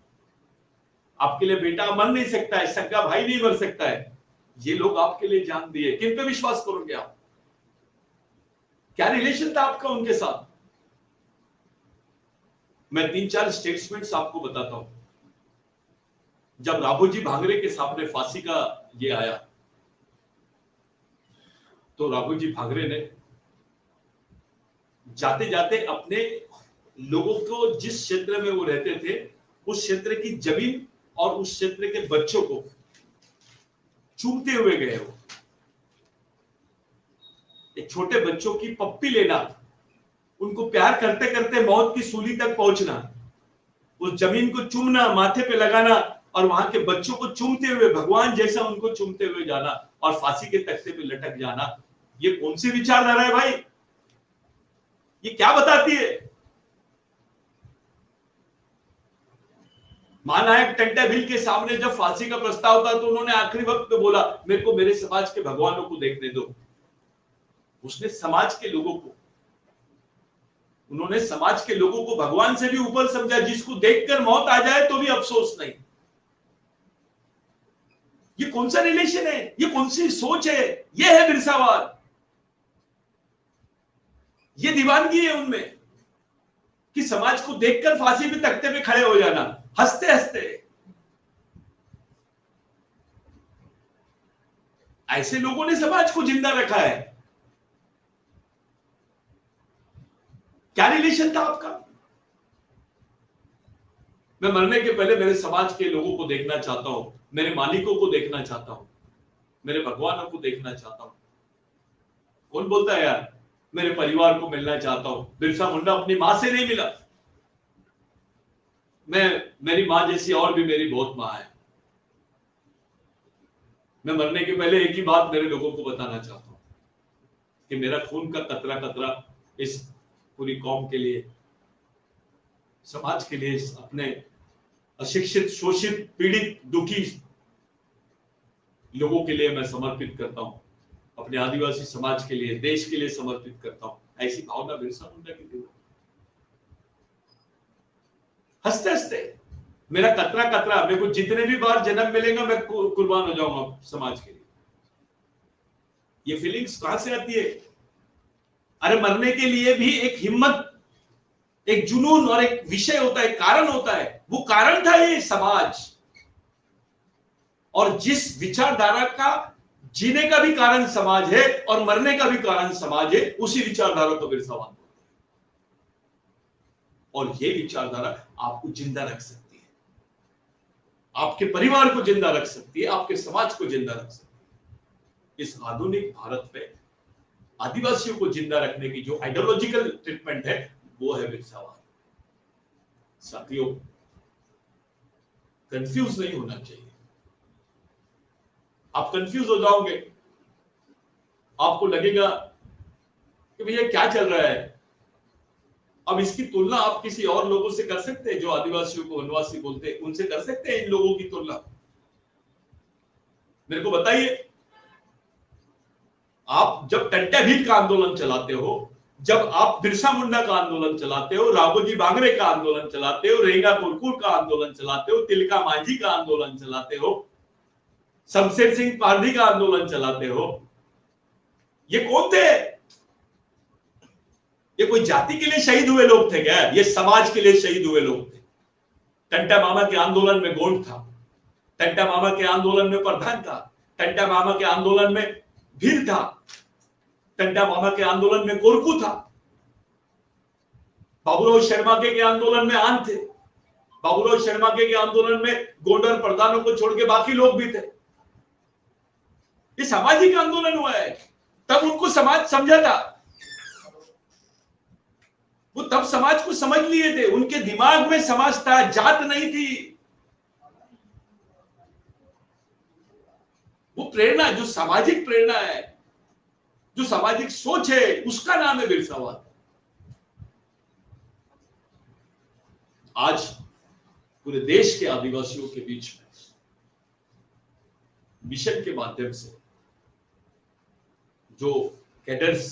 आपके लिए बेटा मर नहीं सकता है, सगा भाई नहीं मर सकता है, ये लोग आपके लिए जान दिए। किन पे विश्वास करोगे आप? क्या रिलेशन था आपका उनके साथ? मैं 3-4 स्टेटमेंट्स आपको बताता हूं। जब राघोजी भांगरे के सामने फांसी का ये आया, तो राघोजी भांगरे ने जाते जाते अपने लोगों को, जिस क्षेत्र में वो रहते थे, उस क्षेत्र की जमीन और उस क्षेत्र के बच्चों को चूमते हुए गए। वो एक छोटे बच्चों की पप्पी लेना, उनको प्यार करते करते मौत की सूली तक पहुंचना, उस जमीन को चूमना, माथे पे लगाना और वहां के बच्चों को चूमते हुए, भगवान जैसा उनको चूमते हुए जाना और फांसी के तख्ते पे लटक जाना, ये कौन सी विचारधारा है भाई? ये क्या बताती है? महानायक टंटाभिल के सामने जब फांसी का प्रस्ताव था, तो उन्होंने आखिरी वक्त में बोला, मेरे को मेरे समाज के भगवानों को देखने दो। उसने समाज के लोगों को, उन्होंने समाज के लोगों को भगवान से भी ऊपर समझा, जिसको देखकर मौत आ जाए तो भी अफसोस नहीं। ये कौन सा रिलेशन है, ये कौन सी सोच है? ये है बिरसावाद। ये दीवानगी है उनमें कि समाज को देखकर फांसी पे तख्ते पे खड़े हो जाना, हंसते हंसते। ऐसे लोगों ने समाज को जिंदा रखा है। क्या रिलेशन था आपका? मैं मरने के पहले मेरे समाज के लोगों को देखना चाहता हूं, मेरे मालिकों को देखना चाहता हूं, मेरे भगवानों को देखना चाहता हूं। कौन बोलता है यार मेरे परिवार को मिलना चाहता हूं? बिरसा मुंडा अपनी मां से नहीं मिला। मेरी मां जैसी और भी मेरी बहुत मां है। मैं मरने के पहले एक ही बात मेरे लोगों को बताना चाहता हूं कि मेरा खून का कतरा कतरा इस पूरी कौम के लिए, समाज के लिए, अपने अशिक्षित, शोषित, पीड़ित, दुखी लोगों के लिए मैं समर्पित करता हूं। अपने आदिवासी समाज के लिए, देश के लिए समर्पित करता हूं। ऐसी भावना बिरसा मुंडा की थी। हंसते हंसते मेरा कतरा कतरा, मेरे को जितने भी बार जन्म मिलेगा मैं कुर्बान हो जाऊंगा समाज के लिए। ये फीलिंग्स कहां से आती है? अरे मरने के लिए भी एक हिम्मत, एक जुनून और एक विषय होता है, कारण होता है। वो कारण था ये समाज, और जिस विचारधारा का जीने का भी कारण समाज है और मरने का भी कारण समाज है, उसी विचारधारा को बिरसावाद। और ये विचारधारा आपको जिंदा रख सकती है, आपके परिवार को जिंदा रख सकती है, आपके समाज को जिंदा रख सकती है। इस आधुनिक भारत में आदिवासियों को जिंदा रखने की जो आइडियोलॉजिकल ट्रीटमेंट है, वो है बिरसावाद। साथियों, कंफ्यूज नहीं होना चाहिए। आप कंफ्यूज हो जाओगे, आपको लगेगा कि भैया क्या चल रहा है। अब इसकी तुलना आप किसी और लोगों से कर सकते हैं जो आदिवासियों को वनवासी बोलते हैं, उनसे कर सकते हैं इन लोगों की तुलना? मेरे को बताइए। आप जब टंटा भील का आंदोलन चलाते हो, जब आप बिरसा मुंडा का आंदोलन चलाते हो, राघोजी बांगरे का आंदोलन चलाते हो, रेंगा कुरकुर का आंदोलन चलाते हो, तिलका मांझी का आंदोलन चलाते हो, शमशेर सिंह पारधी का आंदोलन चलाते हो, ये कौन थे? ये कोई जाति के लिए शहीद हुए लोग थे क्या? ये समाज के लिए शहीद हुए लोग थे। टंटा मामा के आंदोलन में गोंड था, टंटा मामा के आंदोलन में प्रधान था, टंटा मामा के आंदोलन में भील था, टंटा मामा के आंदोलन में कोरकू था, बाबूराव शर्मा के आंदोलन में आन थे, बाबूराव शर्मा के आंदोलन में गोंडर प्रधानों को छोड़ के बाकी लोग भी थे। ये सामाजिक आंदोलन हुआ है। तब उनको समाज समझा था, वो तब समाज को समझ लिए थे। उनके दिमाग में समाज था, जात नहीं थी। वो प्रेरणा, जो सामाजिक प्रेरणा है, जो सामाजिक सोच है, उसका नाम है बिरसावाद। आज पूरे देश के आदिवासियों के बीच में मिशन के माध्यम से जो कैडर्स,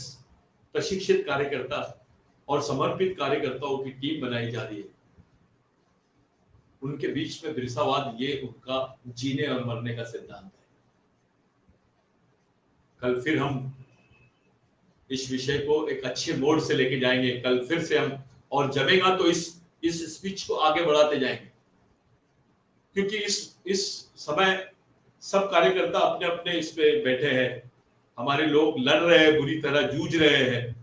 प्रशिक्षित कार्यकर्ता और समर्पित कार्यकर्ताओं की टीम बनाई जा रही है, उनके बीच में बिरसावाद, ये उनका जीने और मरने का सिद्धांत है। कल फिर हम इस विषय को एक अच्छे मोड़ से लेके जाएंगे। कल फिर से हम, और जमेगा तो इस स्पीच को आगे बढ़ाते जाएंगे, क्योंकि इस समय सब कार्यकर्ता अपने अपने इस पे बैठे हैं। हमारे लोग लड़ रहे हैं, बुरी तरह जूझ रहे हैं,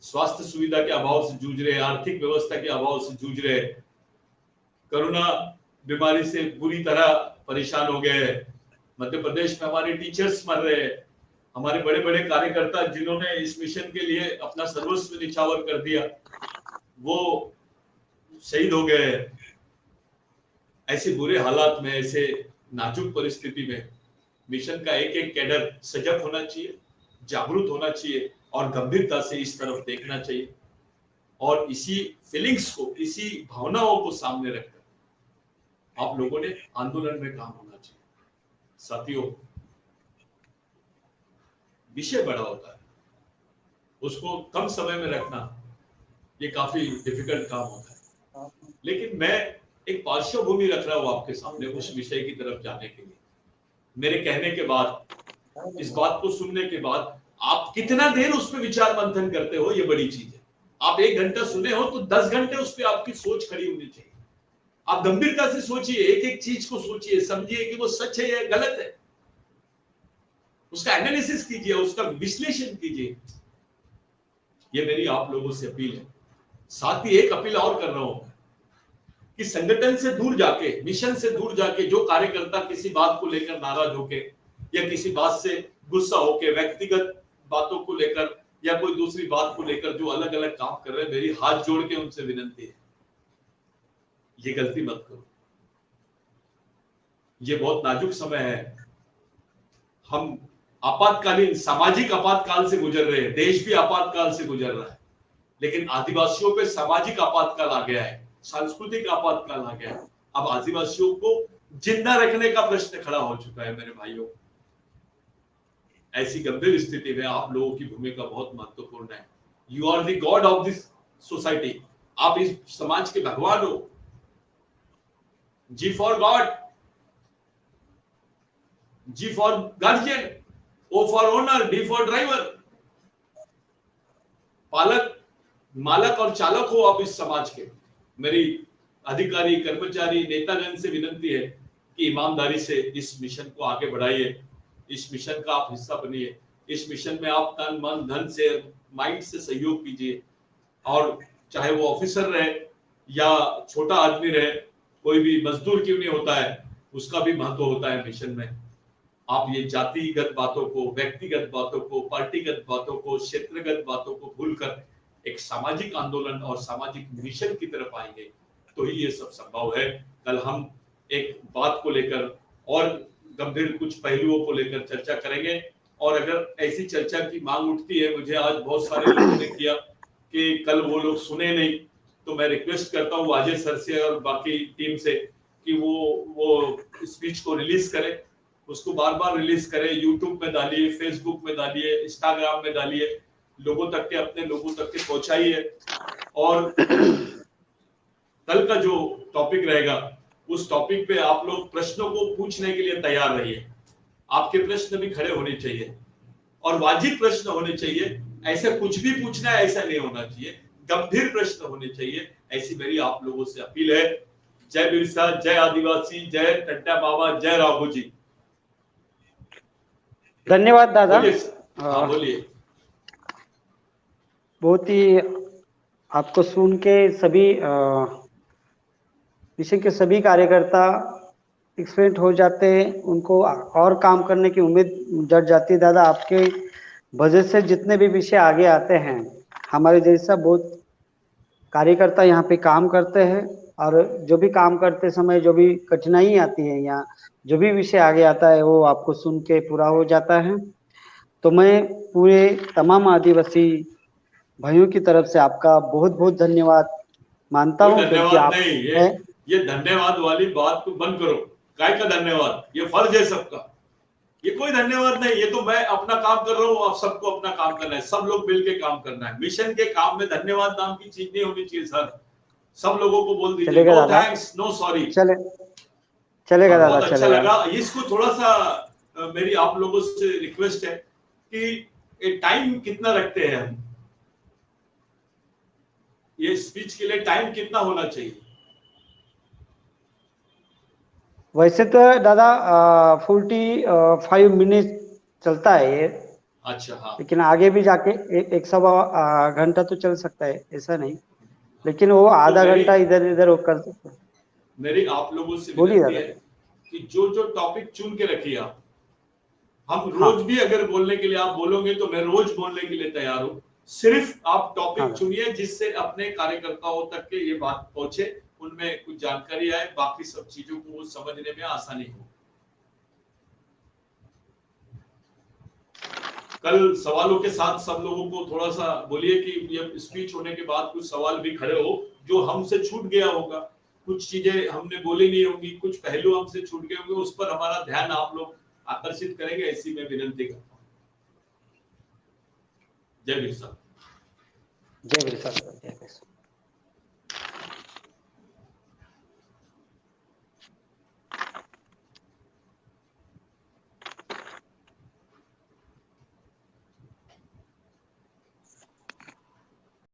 स्वास्थ्य सुविधा के अभाव से जूझ रहे हैं, आर्थिक व्यवस्था के अभाव से जूझ रहे हैं, कोरोना बीमारी से बुरी तरह परेशान हो गए हैं। मध्य प्रदेश में हमारे टीचर्स मर रहे हैं, हमारे बड़े बड़े कार्यकर्ता जिन्होंने इस मिशन के लिए अपना सर्वस्व निछावर कर दिया, वो शहीद हो गए। ऐसे बुरे हालात में, ऐसे नाजुक परिस्थिति में मिशन का एक एक कैडर सजग होना चाहिए, जागरूक होना चाहिए और गंभीरता से इस तरफ देखना चाहिए। और इसी फीलिंग्स को, इसी भावनाओं को सामने रखकर आप लोगों ने आंदोलन में काम होना चाहिए। साथियों, विषय बड़ा होता है, उसको कम समय में रखना ये काफी डिफिकल्ट काम होता है। लेकिन मैं एक पार्श्वभूमि रख रहा हूं आपके सामने उस विषय की तरफ जाने के लिए। मेरे कहने के बाद, इस बात को सुनने के बाद आप कितना देर उस पर विचार मंथन करते हो, ये बड़ी चीज है। आप 1 घंटा सुने हो तो 10 घंटे उस पर आपकी सोच खड़ी होनी चाहिए। आप गंभीरता से सोचिए, एक एक चीज को सोचिए, समझिए कि वो सच है या गलत है, उसका एनालिसिस कीजिए, उसका विश्लेषण कीजिए। ये मेरी आप लोगों से अपील है। साथ ही एक अपील और कर रहा हूं कि संगठन से दूर जाके, मिशन से दूर जाके जो कार्यकर्ता किसी बात को लेकर नाराज होके या किसी बात से गुस्सा होके, व्यक्तिगत बातों को लेकर या कोई दूसरी बात को लेकर जो अलग अलग काम कर रहे हैं, मेरी हाथ जोड़ के उनसे विनती है, ये गलती मत करो। ये बहुत नाजुक समय है। हम आपातकालीन सामाजिक आपातकाल से गुजर रहे हैं, देश भी आपातकाल से गुजर रहा है, लेकिन आदिवासियों पे सामाजिक आपातकाल आ गया है, सांस्कृतिक आपातकाल आ गया है। अब आदिवासियों को जिंदा रखने का प्रश्न खड़ा हो चुका है मेरे भाइयों। ऐसी गंभीर स्थिति में आप लोगों की भूमिका बहुत महत्वपूर्ण है। You are the god of this society. आप इस समाज के भगवान हो। G for god, G for guardian, O for owner, D for driver. पालक, मालक और चालक हो आप इस समाज के। मेरी अधिकारी, कर्मचारी, नेतागण से विनती है कि ईमानदारी से इस मिशन को आगे बढ़ाइए। इस मिशन का आप हिस्सा बनिए। इस मिशन में आप तन मन धन से, माइंड से सहयोग कीजिए। और चाहे वो ऑफिसर रहे या छोटा आदमी रहे, कोई भी मजदूर क्यों नहीं होता है, उसका भी महत्व होता है मिशन में। आप ये जातिगत बातों को, व्यक्तिगत बातों को, पार्टीगत बातों को, क्षेत्रगत बातों को भूलकर एक सामाजिक आंदोलन और सामाजिक मिशन की तरफ आएंगे तो ही ये सब संभव है। कल हम एक बात को लेकर और गंभीर कुछ पहलुओं को लेकर चर्चा करेंगे। और अगर ऐसी चर्चा की मांग उठती है, मुझे आज बहुत सारे लोगों ने किया कि कल वो लोग सुने नहीं, तो मैं रिक्वेस्ट करता हूँ अजय सर से और बाकी टीम से कि वो स्पीच को रिलीज करें, उसको बार बार रिलीज करें। यूट्यूब में डालिए, फेसबुक में डालिए, इंस्टाग्राम में डालिए, लोगों तक के, अपने लोगों तक के पहुंचाइए। और कल का जो टॉपिक रहेगा उस टॉपिक पे आप लोग प्रश्नों को पूछने के लिए तैयार रहिए। आपके प्रश्न भी खड़े होने चाहिए और वाजिब प्रश्न होने चाहिए। ऐसे कुछ भी पूछना है ऐसा नहीं होना चाहिए, गंभीर प्रश्न होने चाहिए। ऐसी मेरी आप लोगों से अपील है। जय बिरसा, जय आदिवासी, जय टड्डा बाबा, जय राघो जी। धन्यवाद दादा। हाँ बोलिए। बहुत ही आपको सुन के सभी मिशन के सभी कार्यकर्ता एक्सपेक्ट हो जाते हैं, उनको और काम करने की उम्मीद जग जाती है। दादा आपके वजह से जितने भी विषय आगे आते हैं, हमारे जैसा बहुत कार्यकर्ता यहाँ पे काम करते हैं, और जो भी काम करते समय जो भी कठिनाई आती है या जो भी विषय आगे आता है वो आपको सुन के पूरा हो जाता है। तो मैं पूरे तमाम आदिवासी भाइयों की तरफ से आपका बहुत बहुत धन्यवाद मानता हूँ, क्योंकि आप नहीं, ये धन्यवाद वाली बात को बंद करो। काय का धन्यवाद, ये फर्ज है सबका। ये कोई धन्यवाद नहीं, ये तो मैं अपना काम कर रहा हूँ, आप सबको अपना काम करना है, सब लोग मिलके काम करना है। मिशन के काम में धन्यवाद नाम की चीज नहीं होनी चाहिए सर। सब लोगों को बोल दीजिए नो थैंक्स, नो सॉरी। चलेगा दादा, बहुत अच्छा लगा। इसको थोड़ा सा मेरी आप लोगों से रिक्वेस्ट है कि टाइम कितना रखते हैं हम, ये स्पीच के लिए टाइम कितना होना चाहिए? वैसे तो दादा 45 मिनट चलता है ये। अच्छा हाँ, लेकिन आगे भी जाके एक सवा घंटा तो चल सकता है, ऐसा नहीं। लेकिन वो आधा घंटा इधर इधर कर सकते हैं। मेरी आप लोगों से विनती है कि जो जो टॉपिक चुन के रखिए आप, हम रोज भी अगर बोलने के लिए आप बोलोगे तो मैं रोज बोलने के लिए तैयार हूँ। सिर्फ आप टॉपिक चुनिए जिससे अपने कार्यकर्ताओं तक के ये बात पहुंचे, उनमें कुछ जानकारी आए, बाकी सब चीजों को समझने में आसानी हो। कल सवालों के साथ सब लोगों को थोड़ा सा बोलिए कि ये स्पीच होने के बाद कुछ सवाल भी खड़े हो जो हमसे छूट गया होगा, कुछ चीजें हमने बोली नहीं होंगी, कुछ पहलू हमसे छूट गए होंगे, उस पर हमारा ध्यान आप लोग आकर्षित करेंगे, ऐसी मैं विनती करता हूँ। जय बिरसा। जय बिरसा सर, जय बिरसा।